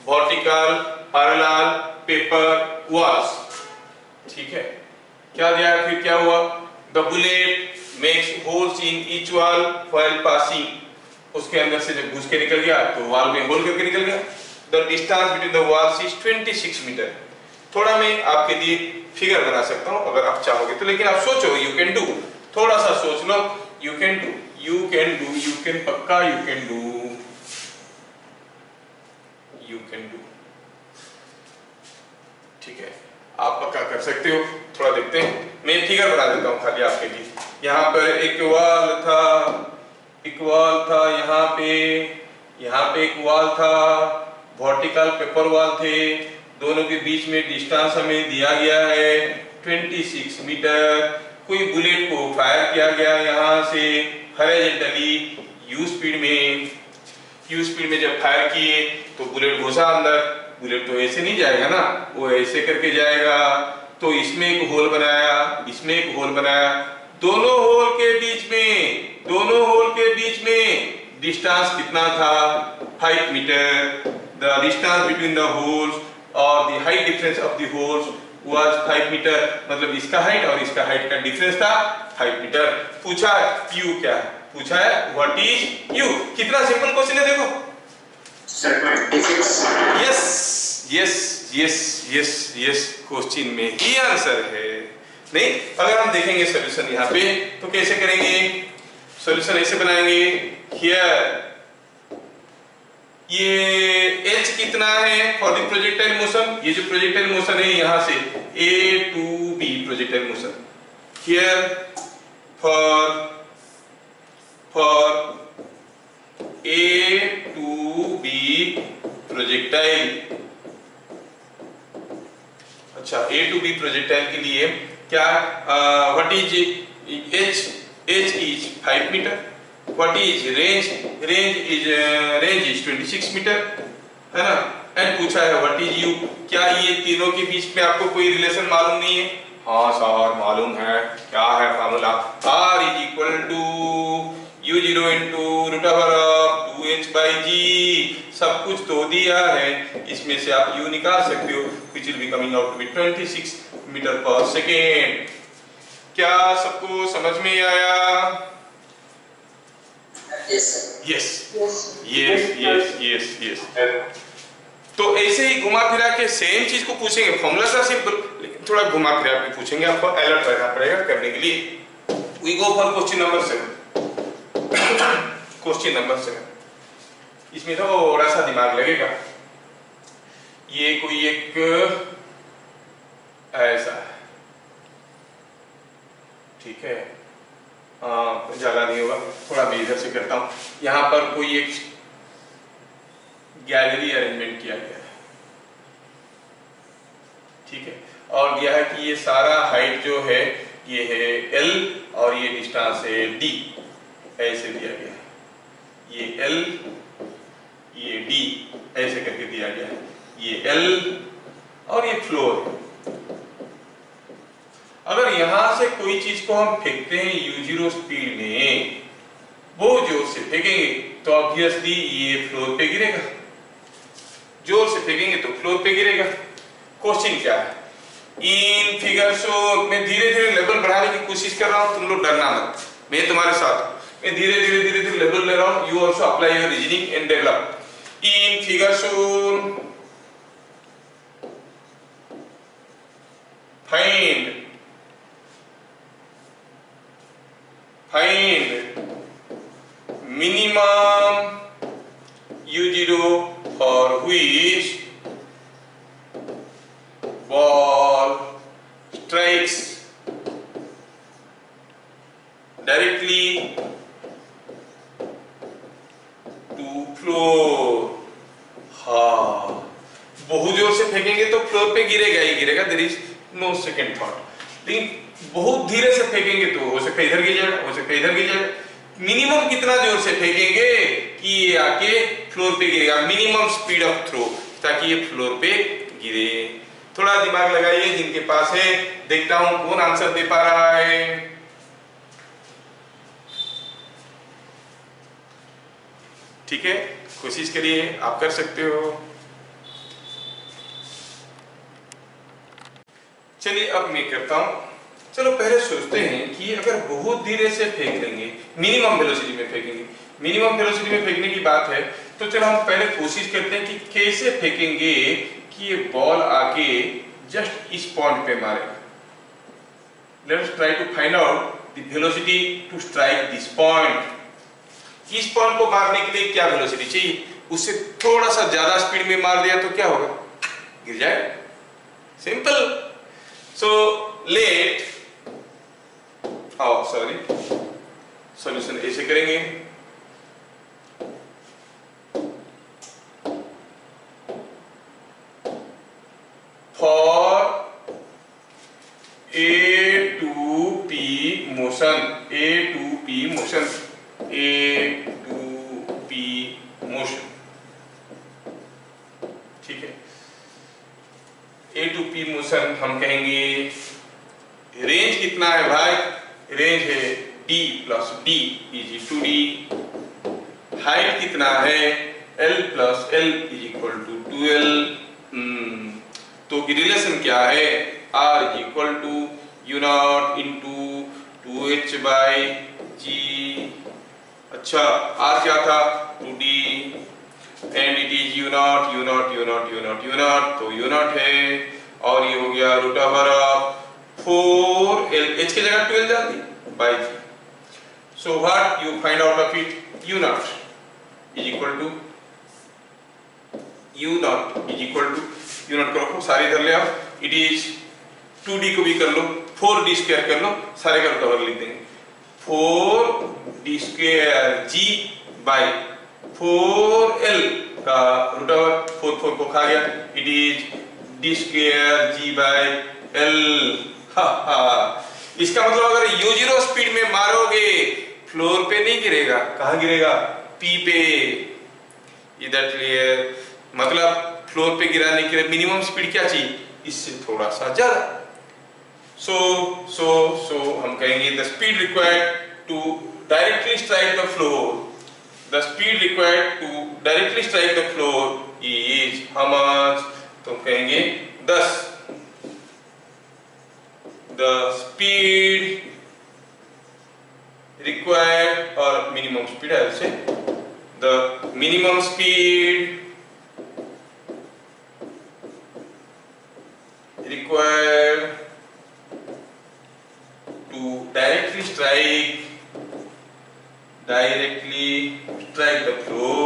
vertical parallel paper walls, ठीक है। क्या दिया, फिर क्या हुआ, the bullet makes holes in each wall while passing, उसके अंदर से जब घुस के निकल गया तो वॉल में होल करके निकल गया। The distance between the walls is 26 metre. थोड़ा मैं आपके लिए फिगर बना सकता हूं अगर आप चाहोगे तो, लेकिन आप सोचो, यू कैन डू, थोड़ा सा सोच लो, यू कैन डू, पक्का यू कैन डू। ठीक है, आप पक्का कर सकते हो। थोड़ा देखते हैं, मैं फिगर बना देता हूं खाली आपके लिए। यहाँ पर एक वॉल था, यहाँ पे एक वॉल था, वर्टिकल पेपर वॉल थे, दोनों के बीच में डिस्टेंस हमें दिया गया है 26 मीटर। कोई बुलेट को फायर किया गया यहाँ से हॉरिजॉन्टली यू स्पीड में जब फायर किए तो बुलेट घुसा अंदर। बुलेट तो ऐसे नहीं जाएगा ना, वो ऐसे करके जाएगा। तो इसमें एक होल बनाया, इसमें एक होल बनाया, दोनों होल के बीच में डिस्टेंस कितना था, 5 metre. The distance between the holes और the height difference of the holes was 5 metre, मतलब इसका हाइट और इसका हाइट का डिफरेंस था 5 मीटर। पूछा है यू, क्या है पूछा है, व्हाट इज यू। कितना सिंपल क्वेश्चन है, देखो। यस, क्वेश्चन में ही आंसर है। नहीं, अगर हम देखेंगे सॉल्यूशन यहाँ पे तो कैसे करेंगे, सॉल्यूशन ऐसे बनाएंगे। हियर ये h कितना है फॉर द प्रोजेक्टाइल मोशन, ये जो प्रोजेक्टाइल मोशन है यहाँ से A to B projectile motion. Here for A to B projectile, अच्छा A to B प्रोजेक्टाइल के लिए क्या, what is h is 5 metre, what is range is 26 metre, है ना। एंड पूछा है व्हाट इज यू, क्या ये तीनों के बीच में आपको कोई रिलेशन मालूम नहीं है? हाँ सर मालूम है, क्या है formula, R is equal to u0 into root over of 2h/g। सब कुछ तो दिया है, इसमें से आप u निकाल सकते हो, which will be coming out to be 26 metre per second. क्या सबको समझ में आया? Yes yes yes yes yes. तो ऐसे ही घुमा फिरा के सेम चीज को पूछेंगे, फॉर्मूला था सिंपल, लेकिन थोड़ा घुमा फिरा के पूछेंगे, आपको अलर्ट रहना पड़ेगा करने के लिए। We go for question number 7। Question number 7, इसमें थोड़ा सा दिमाग लगेगा। ये कोई एक ऐसा है, ठीक है, ज्यादा नहीं होगा, थोड़ा मैं इधर से करता हूं। यहां पर कोई एक गैलरी अरेंजमेंट किया गया है, ठीक है, और दिया है कि ये सारा हाइट जो है ये है L और ये डिस्टेंस है D, ऐसे दिया गया है। ये L ये D ऐसे करके दिया गया है, ये L और ये फ्लोर। अगर यहां से कोई चीज को हम फेंकते हैं u0 स्पीड में, वो जोर से फेंकेंगे तो ऑब्वियसली ये फ्लोर पे गिरेगा, जोर से फेंकेंगे तो फ्लोर पे गिरेगा। क्वेश्चन क्या है, इन फिगर शो, मैं धीरे धीरे लेवल बढ़ाने की कोशिश कर रहा हूं, तुम लोग डरना मत, मैं तुम्हारे साथ, मैं धीरे धीरे लेवल ले रहा हूं। You also apply your reasoning and develop. In figure show find minimum u0 for which ball strikes directly to floor। हाँ, बहुत जोर से फेंकेंगे तो फ्लोर पे गिरेगा ही गिरेगा, there is no second thought. लेकिन बहुत धीरे से फेंकेंगे तो हो सकता है इधर गिर जाएगा, हो सकता है इधर गिर जाएगा। मिनिमम कितना जोर से फेंकेंगे कि ये आके फ्लोर पे गिरेगा, मिनिमम स्पीड ऑफ थ्रो, ताकि ये फ्लोर पे गिरे। थोड़ा दिमाग लगाइए जिनके पास है, देखता हूं कौन आंसर दे पा रहा है। ठीक है, कोशिश करिए, आप कर सकते हो। चलिए अब मैं करता हूं। चलो पहले सोचते हैं कि अगर बहुत धीरे से फेंक लेंगे, मिनिमम वेलोसिटी में फेंकेंगे, मिनिमम वेलोसिटी में फेंकने की बात है, तो चलो हम पहले कोशिश करते हैं कि कैसे फेंकेंगे कि ये बॉल आके जस्ट इस पॉइंट पे मारेगा। Let's try to find out the velocity to strike this point. इस पॉइंट को मारने के लिए क्या वेलोसिटी चाहिए, उससे थोड़ा सा ज्यादा स्पीड में मार दिया तो क्या होगा, गिर जाएगा, simple. So let sorry, solution ऐसे करेंगे, for A to P motion, A to P motion, A to P motion, ठीक है। A to P मोशन हम कहेंगे, रेंज कितना है भाई, रेंज है D plus D is two D। हाइट कितना है, L plus L is equal to 2L। तो रिलेशन क्या है, R is equal to U naught into 2H by G। अच्छा, R क्या था, 2D, and it is U naught, U naught, U naught, U naught, U naught, तो U naught है, और ये हो गया root over of 4L, H की जगह 12 डाल दी, by G। So what you find out of it, U naught is equal to U naught is equal to U naught को रखो, सारे इधर ले आओ, it is 2D को भी कर लो, 4D स्क्वायर कर लो, सारे का रूट ओवर लिख देंगे, 4D square G by 4L का रूट ओवर, 4 4 को खा गया, it is D square G by L। इसका मतलब अगर u0 स्पीड में मारोगे फ्लोर पे नहीं गिरेगा, कहां गिरेगा, P पे। इधर क्लियर, मतलब फ्लोर पे गिराने के लिए मिनिमम स्पीड क्या चाहिए, इससे थोड़ा सा ज्यादा। सो हम कहेंगे the speed required to directly strike the floor, the speed required to directly strike the floor is how much, तो कहेंगे 10। the speed required or minimum minimum speed, I will say the minimum speed required to directly strike the floor,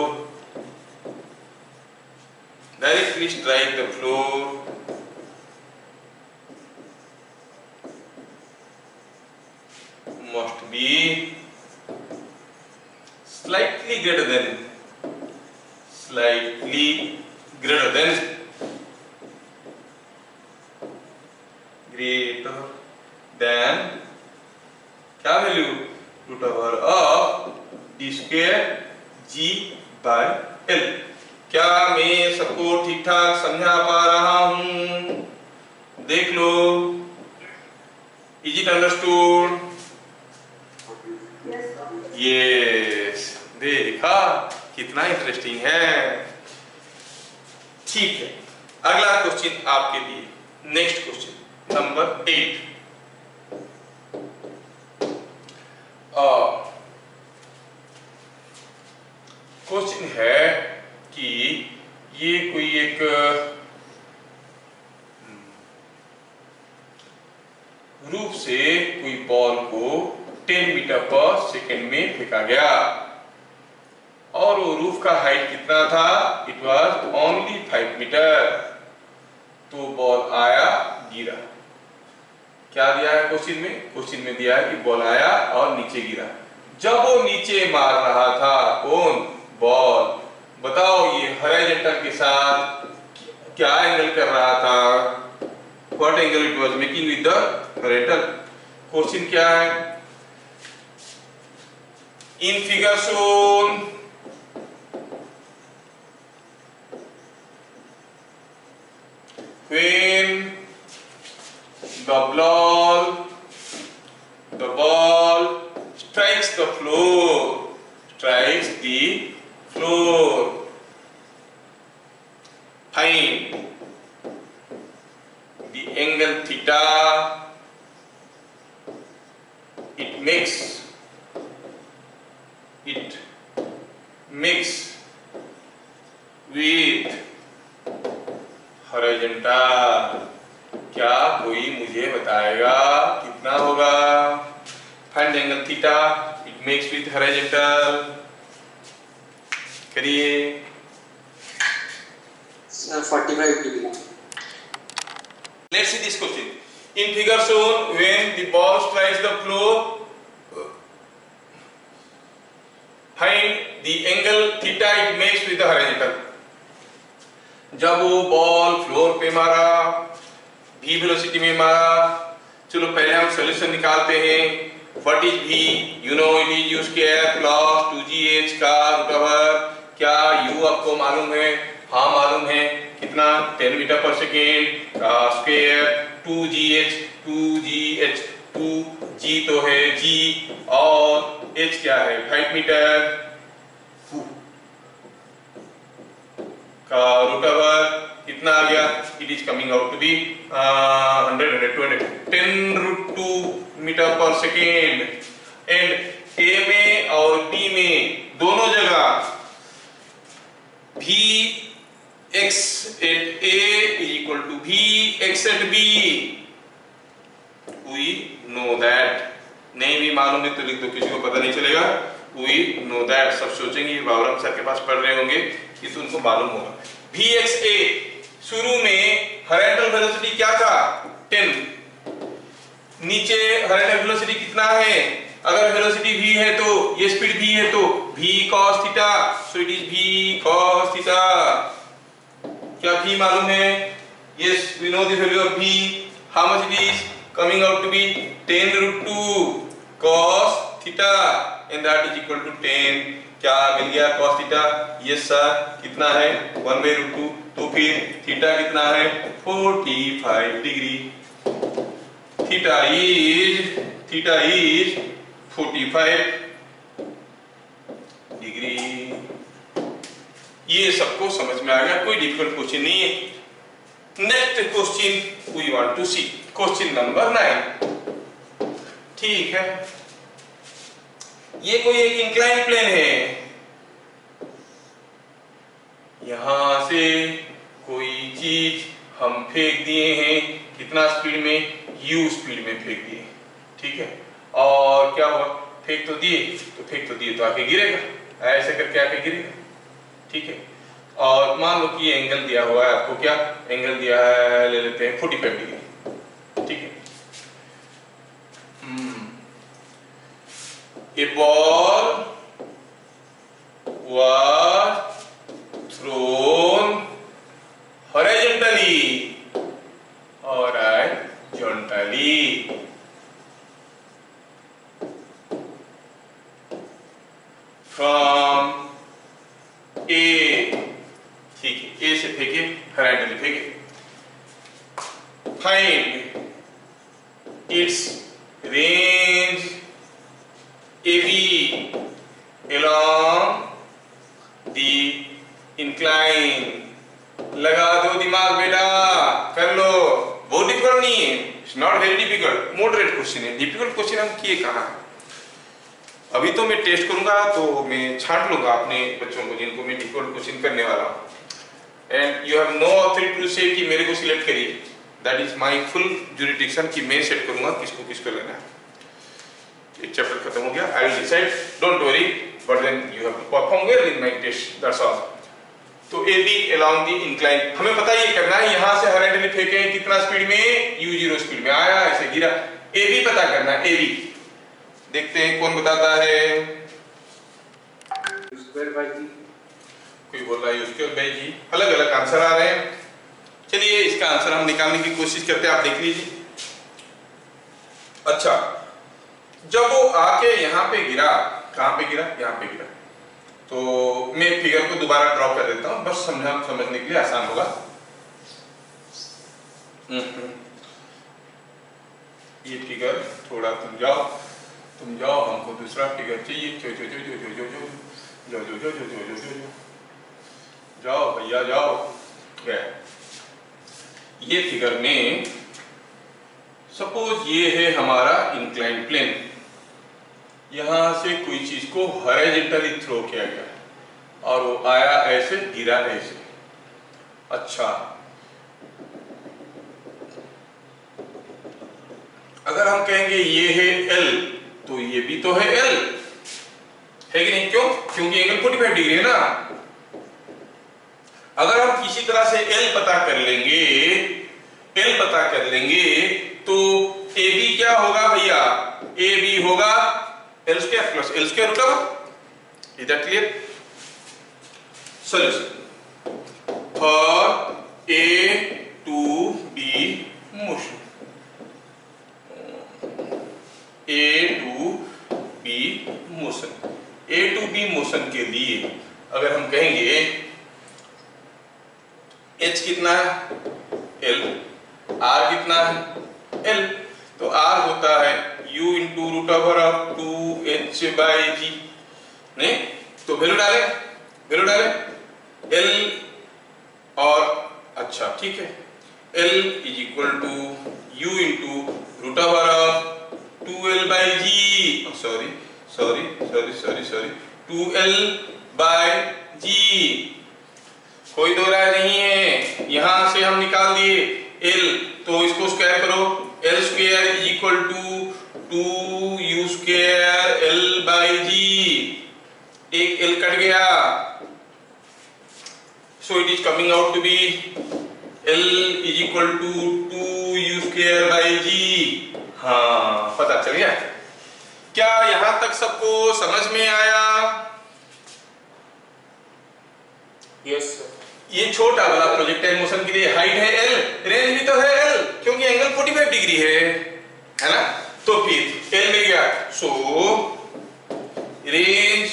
must be slightly greater than क्या value root over of D square G by L. क्या मैं सबको ठीक ठाक समझा पा रहा हूं? देख लो, इज इट अंडरस्टूड? यस, देखा कितना इंटरेस्टिंग है। ठीक है, अगला क्वेश्चन आपके लिए, नेक्स्ट क्वेश्चन नंबर 8। क्वेश्चन है कि ये कोई एक रूप से कोई बॉल को 10 मीटर पर सेकेंड में फेंका गया और वो रूफ का हाइट कितना था? It was only 5 metre. तो बॉल आया, गिरा। क्या दिया है क्वेश्चन में? क्वेश्चन में दिया है कि बॉल आया और नीचे गिरा। जब वो नीचे मार रहा था, कौन? बॉल। बताओ ये हॉरिजॉन्टल के साथ क्या एंगल कर रहा था? What angle it was making with the horizontal? Question क्या है? In figure shown when the ball strikes the floor, find the angle theta it makes with horizontal. क्या कोई मुझे बताएगा कितना होगा? Find angle theta it makes with horizontal. करिए। 45 degree. Let's see this question. In figure shown, when the ball strikes the floor, find the angle theta it makes with the horizontal. जब वो ball floor पे मारा, v velocity में मारा। चलो पहले हम सॉल्यूशन निकालते हैं। What is v? You know it is u square plus 2gh का रूट ओवर। क्या u आपको मालूम है? हाँ मालूम है। कितना? 10 मीटर पर सेकेंड का स्क्वायर 2gh 2g तो है g और h क्या है? 5 मीटर का रूट ओवर कितना आ गया? It is coming out to be 10√2 metre per second. And a में और b में दोनों जगह Vx at a is equal to Vx at b. We know that. नहीं भी मालूम है तो लिख दो, किसी को पता नहीं चलेगा। We know that. सब सोचेंगे बाबरम सर के पास पढ़ रहे होंगे कि तो उनको मालूम होगा। Vx a शुरू में हॉरिजॉन्टल वेलोसिटी क्या था? 10। नीचे हॉरिजॉन्टल वेलोसिटी कितना है? अगर वेलोसिटी v है तो ये स्पीड v है तो v cos theta, so it is v cos theta. क्या v मालूम है? Yes, we know the value of v। How much it is coming out to be 10√2 cos theta and that is equal to 10। क्या मिल गया cos theta? Yes sir. कितना है? 1/√2। तो फिर theta कितना है? 45 डिग्री। Theta is 45 degree. ये सबको समझ में आ गया, कोई डिफिकल्ट क्वेश्चन नहीं है। Next question we want to see, question number 9। ठीक है, ये कोई एक इंक्लाइन प्लेन है, यहां से कोई चीज हम फेंक दिए हैं, कितना स्पीड में, u स्पीड में फेंक दिए, ठीक है। और क्या हुआ, फेंक तो दिए तो आके गिरेगा, ऐसे करके आके गिरेगा, ठीक है। और मान लो कि एंगल दिया हुआ है आपको, क्या एंगल दिया है, ले लेते हैं 45 डिग्री, ठीक है। A ball was thrown horizontally or horizontally from A, ठीक है, A से फेंके, horizontally फेंके। Find its range AB along the incline। लगा दो दिमाग बेटा, कर लो, बहुत डिफिकल्ट नहीं है, it's not very difficult, moderate question है। डिफिकल्ट क्वेश्चन हम किए कहाँ है? अभी तो मैं टेस्ट करूंगा तो मैं छांट लूंगा अपने बच्चों को जिनको मैं डिफिकल्ट क्वेश्चन करने वाला हूँ, and you have no authority to say कि मेरे को सिलेक्ट करिए, that is my full jurisdiction कि मैं सेट करूंगा किसको लेना है। एक चैप्टर खत्म हो गया, I will decide, don't worry, but then you have to perform well in my test, that's all. तो A B along the incline, हमें पता ये करना है, यहां से हॉरिजॉन्टली फेंके कितना स्पीड में, u0 स्पीड में आया, ऐसे गिरा, ए बी पता करना है, ए बी देखते हैं कौन बताता है। कोई बोल रहा है u² बाई जी, अलग अलग आंसर आ रहे हैं। चलिए इसका आंसर हम निकालने की कोशिश करते हैं, आप देख लीजिए। अच्छा, जब वो आके यहाँ पे गिरा, कहाँ पे गिरा, यहाँ पे गिरा, तो मैं फिगर को दोबारा ड्रॉ कर देता हूँ, बस समझने के लिए आसान होगा। ये फिगर थोड़ा तुम जाओ, हमको दूसरा फिगर चाहिए, जाओ भैया जाओ। ये फिगर में सपोज ये है हमारा इंक्लाइन प्लेन, यहां से कोई चीज को हॉरिजॉन्टली थ्रो किया गया और वो आया ऐसे, गिरा ऐसे। अच्छा, अगर हम कहेंगे ये है L, तो ये भी तो है L, है कि नहीं? क्यों? क्योंकि एंगल 45 डिग्री है ना। अगर हम किसी तरह से L पता कर लेंगे तो AB क्या होगा भैया, AB होगा L² plus L² root over. Is that clear? Solution for A to B motion, A to B motion के लिए अगर हम कहेंगे H कितना है L, R कितना है L, तो R होता है U into root over of 2H by G, नहीं तो वैल्यू डाले L और, अच्छा ठीक है, L is equal to U into root over of 2L by G, sorry 2L by G, कोई दो राय नहीं है। यहां से हम निकाल दिए L, तो इसको स्क्वायर करो, L square is equal to 2U² L by G, एक L कट गया, so it is coming out to be L is equal to 2U² by G। हाँ, पता चल गया। क्या यहां तक सबको समझ में आया? Yes sir. ये छोटा वाला प्रोजेक्टाइल मोशन के लिए हाइट है L, रेंज भी तो है L, क्योंकि एंगल 45 डिग्री है ना। तो फिर L मिल गया, सो रेंज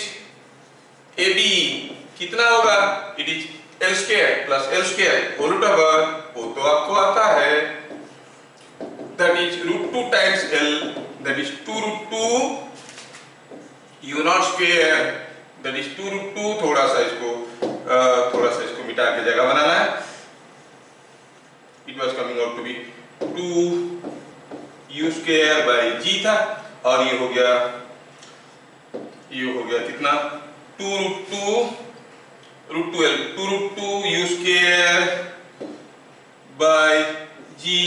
AB कितना होगा, it is L² plus L² whole root over, वो तो आपको आता है, that is √2 times L, that is 2√2 U0², that is 2√2, थोड़ा सा इसको मिटा के जगह बनाना है, it was coming out to be 2U² by G था, और ये हो गया ये हो गया कितना 2√2 2√2 u square by G.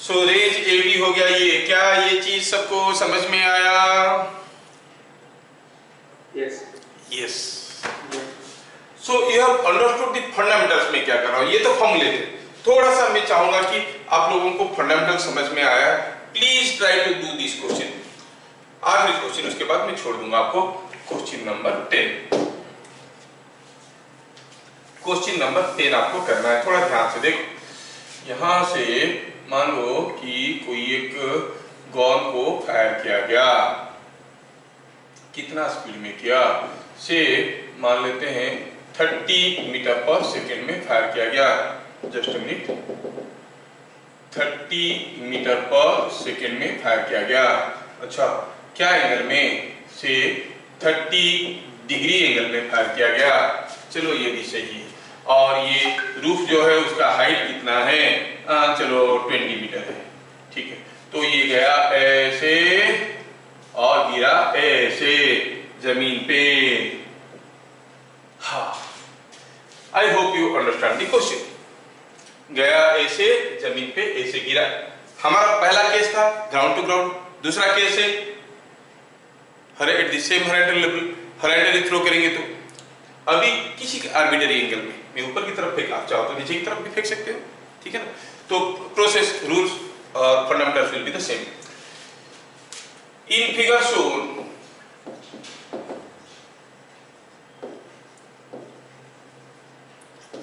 So range AD हो गया ये। क्या ये चीज सबको समझ में आया? Yes. Yes. So you have understood the fundamentals में क्या कर रहा हूं, ये तो फॉर्मूले थे। थोड़ा सा मैं चाहूंगा कि आप लोगों को फंडामेंटल समझ में आया। Please try to do this question. आखिरी क्वेश्चन, उसके बाद मैं छोड़ दूंगा आपको। Question number 10। क्वेश्चन नंबर 10 आपको करना है। थोड़ा ध्यान से देखो। यहां से मान लो कि कोई एक गन को फायर किया गया। कितना स्पीड में किया? से मान लेते हैं 30 मीटर पर सेकेंड में फायर किया गया। Just a minute. 30 metre per second में फायर किया गया। अच्छा, क्या एंगल में? से 30 डिग्री एंगल में फायर किया गया। चलो ये भी सही है। और ये रूफ जो है उसका हाइट कितना है? चलो 20 मीटर है। ठीक है, तो ये गया ऐसे और गिरा ऐसे जमीन पे। हाँ, I hope you understand the question. गया ऐसे जमीन पे, ऐसे गिरा। हमारा पहला केस था ग्राउंड टू ग्राउंड। दूसरा केस है at the same horizontal level. Horizontally throw करेंगे तो अभी किसी आर्बिट्ररी एंगल में मैं ऊपर की तरफ फेंक, आप चाहो तो नीचे की तरफ भी फेंक सकते हो। ठीक है ना? तो प्रोसेस, रूल्स और fundamentals will be the same. In figure shown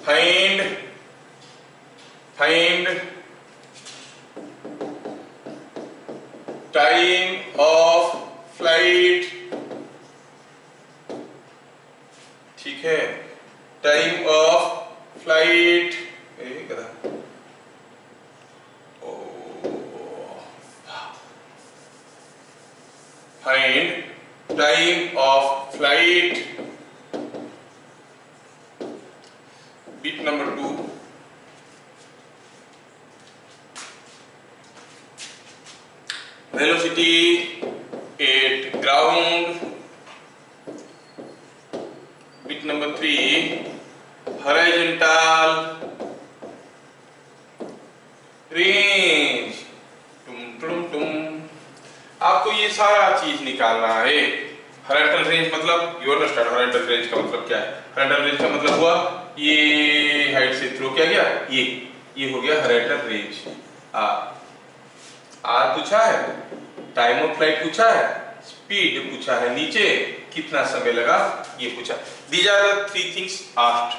find time of flight। ठीक है, time of flight. Find time of flight. Bit number 2। Velocity at ground. Bit number 3 horizontal range. आपको ये सारा चीज निकालना है। हॉरिजॉन्टल रेंज मतलब यू अंडरस्टैंड हॉरिजॉन्टल रेंज का मतलब क्या है? हॉरिजॉन्टल रेंज का मतलब हुआ ये हाइट से थ्रो किया गया, ये हो गया हॉरिजॉन्टल रेंज। आर पूछा है, टाइम ऑफ फ्लाइट पूछा है, स्पीड पूछा है, नीचे कितना समय लगा ये पूछा। These are the 3 things asked.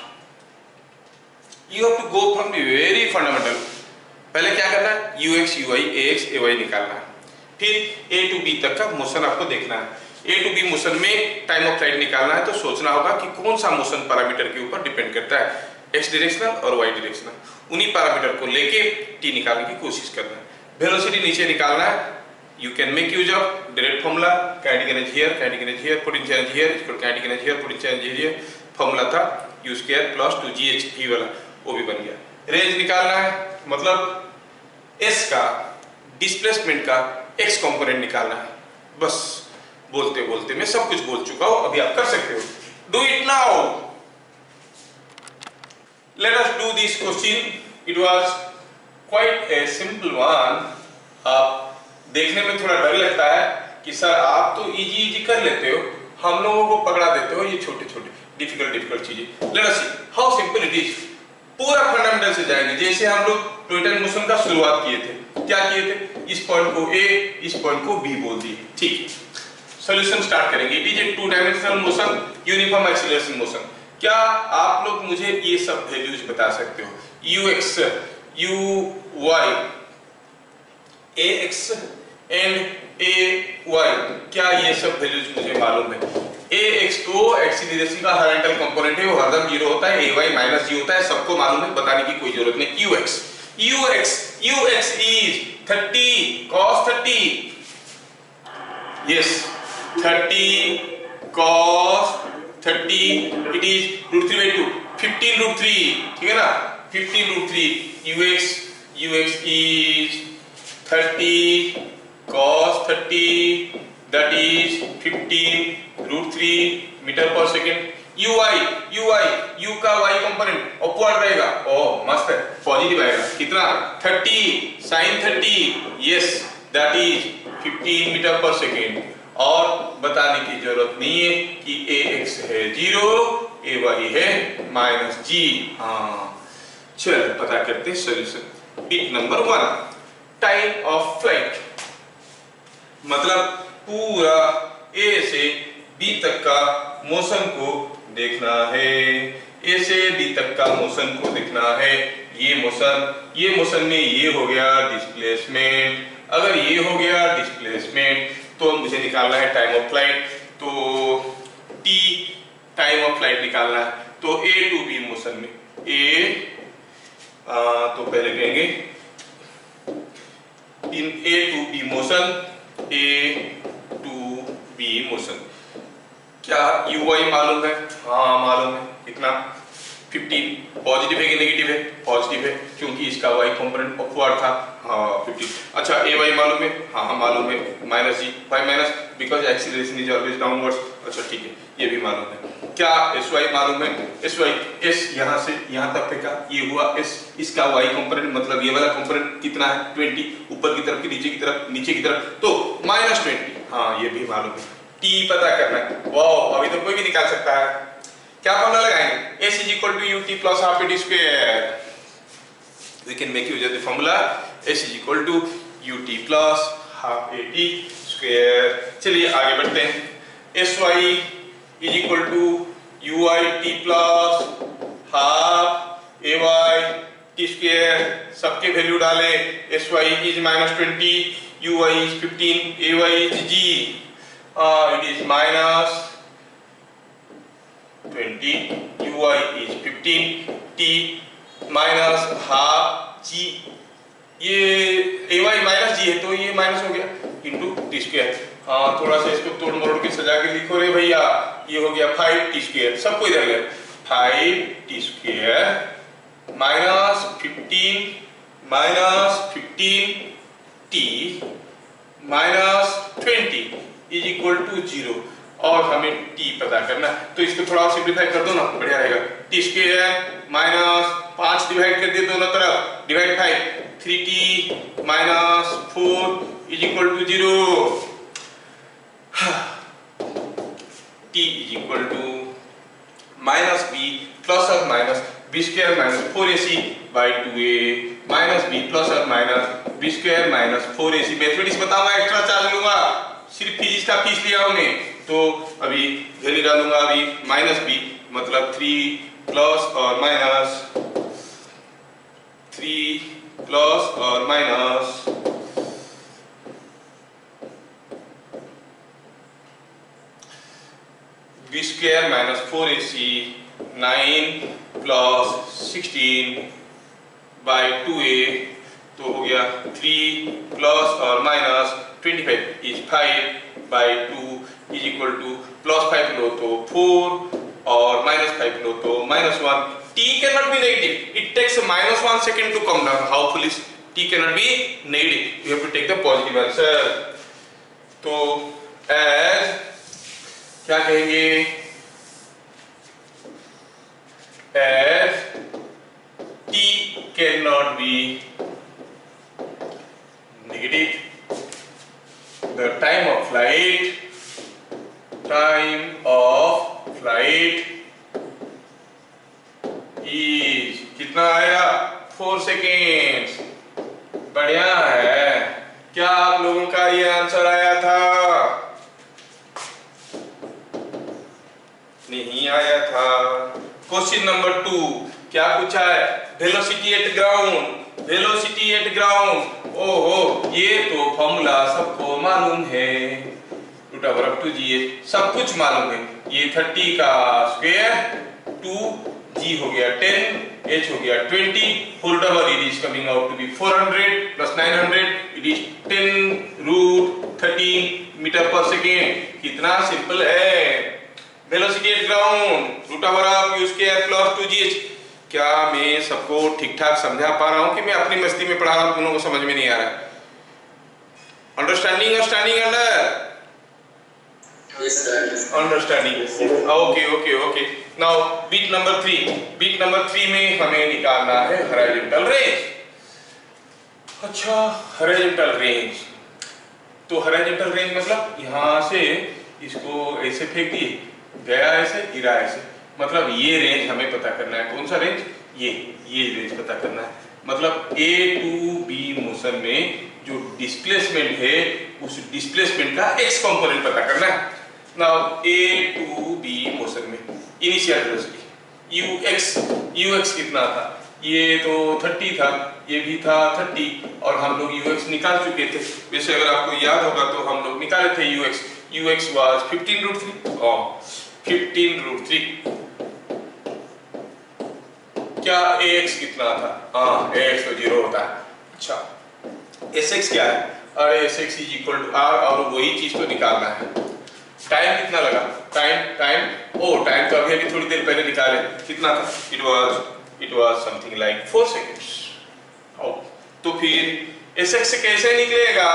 You have to go from the very fundamental. पहले क्या करना है? ux, uy, ax, ay निकालना है। फिर a to b तक का मोशन आपको देखना है। a to b मोशन में टाइम ऑफ फ्लाइट निकालना है, तो सोचना होगा कि कौन सा मोशन पैरामीटर के ऊपर डिपेंड करता है, x डायरेक्शनल और y डायरेक्शनल। उन्हीं पैरामीटर को लेके t निकालने की कोशिश करना है। वेलोसिटी नीचे निकालना है। You can make use of direct formula, kinetic energy here, potential energy here, kinetic energy here, potential energy here। Formula था u square plus 2gh v वाला, वो भी बन गया। रेंज निकालना है, मतलब s का डिस्प्लेसमेंट का x कंपोनेंट निकालना है। बस बोलते बोलते मैं सब कुछ बोल चुका हूं, अभी आप कर सकते हो। Do it now. Let us do this question. It was quite a simple one. आप देखने में थोड़ा डर लगता है कि सर आप तो इजी कर लेते हो, हम लोगों को पकड़ा देते हो ये छोटे छोटे डिफिकल्ट चीजें। Late us see how simple it is. पूरा फंडामेंटल से जाएंगे, जैसे हम लोग टोटल मोशन का शुरुआत किए थे। क्या किए थे? इस पॉइंट को ए, इस पॉइंट को बी बोल दिए। ठीक, सॉल्यूशन स्टार्ट करेंगे। It is a 2 dimensional motion, uniform acceleration motion. क्या आप लोग मुझे ये सब वैल्यूज बता सकते हो? ux, uy, ax and ay, क्या ये सब वैल्यूज मुझे मालूम है? ax तो एक्सीलरेशन का हॉरिजॉन्टल कंपोनेंट है, वो हरदम 0 होता है। ay माइनस g होता है, सबको मालूम है, बताने की कोई जरूरत नहीं। ux is 30 cos 30। Yes, 30 cos 30 it is √3/2, 15√3। ठीक है ना? 15√3 ux is 30 cos 30 that is 15√3 metre per second. U का y कंपोनेंट अपवर्ड रहेगा, ओह मस्त है, पॉजिटिव आएगा, कितना 30 sin 30, yes that is 15 metre per second. और बताने की जरूरत नहीं है कि ax है 0, ay है -g। हाँ चल पता करते solution. Bit number 1, time of flight, मतलब पूरा A से B तक का मोशन को देखना है, A से B तक का मोशन को देखना है। ये मोशन में ये हो गया डिस्प्लेसमेंट, अगर ये हो गया डिस्प्लेसमेंट तो मुझे निकालना है टाइम ऑफ फ्लाइट, तो t टाइम ऑफ फ्लाइट निकालना है। तो A to B मोशन में तो पहले कहेंगे इन A to B मोशन, क्या uy मालूम है? हाँ मालूम है, कितना 15, पॉजिटिव है कि नेगेटिव है? पॉजिटिव है, क्योंकि इसका y कंपोनेंट अपवर्ड था, हाँ 15। अच्छा ay मालूम है? हाँ मालूम है, -g, y minus because acceleration is always downwards. अच्छा ठीक है, ये भी मालूम है। क्या sy मालूम है? sy s यहाँ से यहाँ तक फेंका, ये हुआ s, इसका y कंपोनेंट मतलब ये वाला कंपोनेंट कितना है 20, ऊपर की तरफ की नीचे की तरफ तो -20, हाँ ये भी मालूम है। t पता करना है, वाह अभी तो कोई भी निकाल सकता है। क्या फॉर्मूला लगाएंगे? s is equal to ut plus half at square, we can make use of the formula s is equal to ut plus half at square। चलिए आगे बढ़ते हैं। sy is equal to uit plus half ay t square, सबके value डाले, sy is -20, uy is 15, ay is g, it is -20, uy is 15, t minus half g, ये ay minus g है तो ये माइनस हो गया इंटू टी स्क्वायर। हाँ थोड़ा सा इसको तोड़ मरोड़ के सजा के लिखो रे भैया, ये हो गया 5t स्क्वायर, सबको इधर गया 5t square -15 -20 is equal to 0, और हमें t पता करना, तो इसको थोड़ा सिंपलीफाई कर दो ना, बढ़िया रहेगा। t स्क्वायर माइनस 5 डिवाइड कर दिए दोनों तरफ, divide 5, 3t minus 4 is equal to 0। t is equal to minus b plus और minus b square minus 4ac by 2a minus b plus और minus b square minus 4ac। Mathematics बताऊंगा, extra charge लूंगा, सिर्फ physics का fees लिया हूं मैं, तो अभी वैल्यू डालूंगा, अभी माइनस b मतलब 3 प्लस और माइनस 3 प्लस और minus b square minus 4ac 9 plus 16 by 2a, तो हो गया 3 प्लस और minus 25 is 5 by 2 is equal two plus 5 लो तो 4 और माइनस 5 लो तो -1। t cannot be negative, it takes -1 second to come down, how foolish, t cannot be negative, you have to take the positive answer। तो as क्या कहेंगे, as t cannot be negative, the time of flight is कितना आएगा 4 seconds. बढ़िया है, क्या आप लोगों का ये आंसर आया था? नहीं आया था। क्वेश्चन नंबर 2 क्या पूछा है? Velocity at ground, velocity at ground, ओहो ये तो फॉर्मूला सबको मालूम है, √2gh सब कुछ मालूम है। ये 30 का स्क्वायर 2g हो गया 10, h हो गया 20, whole double it is coming out to be 400 प्लस 900 it is 10√13 metre per second. कितना सिंपल है। Velocity at ground √u² plus 2gh। क्या मैं सबको ठीक ठाक समझा पा रहा हूं कि मैं अपनी मस्ती में पढ़ा रहा हूं, दोनों को समझ में नहीं आ रहा है? अंडरस्टैंडिंग और standing under, Yes, sir. Understanding. Okay. Now beat number 3. Beat number 3 में हमें निकालना है horizontal range. अच्छा, horizontal range. तो horizontal range मतलब यहाँ से इसको ऐसे फेंक दिए, गया ऐसे, गिरा ऐसे, मतलब ये रेंज हमें पता करना है. कौन सा रेंज? ये रेंज पता करना है. मतलब A to B मोशन में जो डिस्प्लेसमेंट है उस डिस्प्लेसमेंट का x कंपोनेंट पता करना है. Now A to B motion में इनिशियल वेलोसिटी ux कितना था? ये तो 30 था, ये भी था 30 और हम लोग ux निकाल चुके थे. वैसे अगर आपको याद होगा तो हम लोग निकाले थे ux was 15√3 और 15√3. क्या ax कितना था? हाँ, ax तो 0 होता है. अच्छा, sx क्या है? अरे sx is equal to r और वही चीज तो निकालना है. टाइम कितना लगा? टाइम तो अभी थोड़ी देर पहले निकाले. कितना था? It was something like 4 seconds. तो फिर sx कैसे निकलेगा?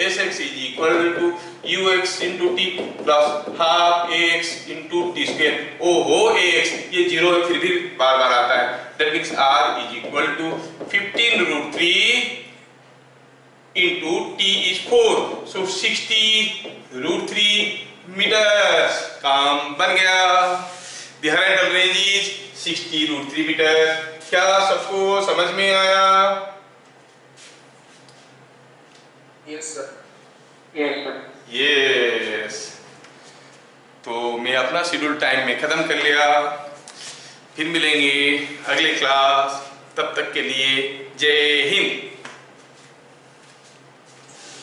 sx is equal to ux into t plus half ax into t square. ओहो, ax ये 0 है फिर भी बार आता है. That means r is equal to 15√3 into t is 4, so 60√3 meters. काम बन गया. The horizontal range is 60√3 meters. क्या सबको समझ में आया? Yes, sir. Yes. तो मैं अपना शेड्यूल टाइम में खत्म कर लिया. फिर मिलेंगे अगले क्लास. तब तक के लिए जय हिंद.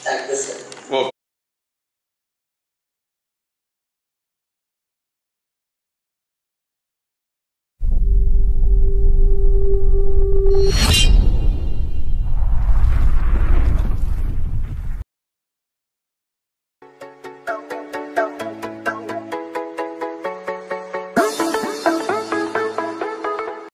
Thank you, sir. वो Thank you.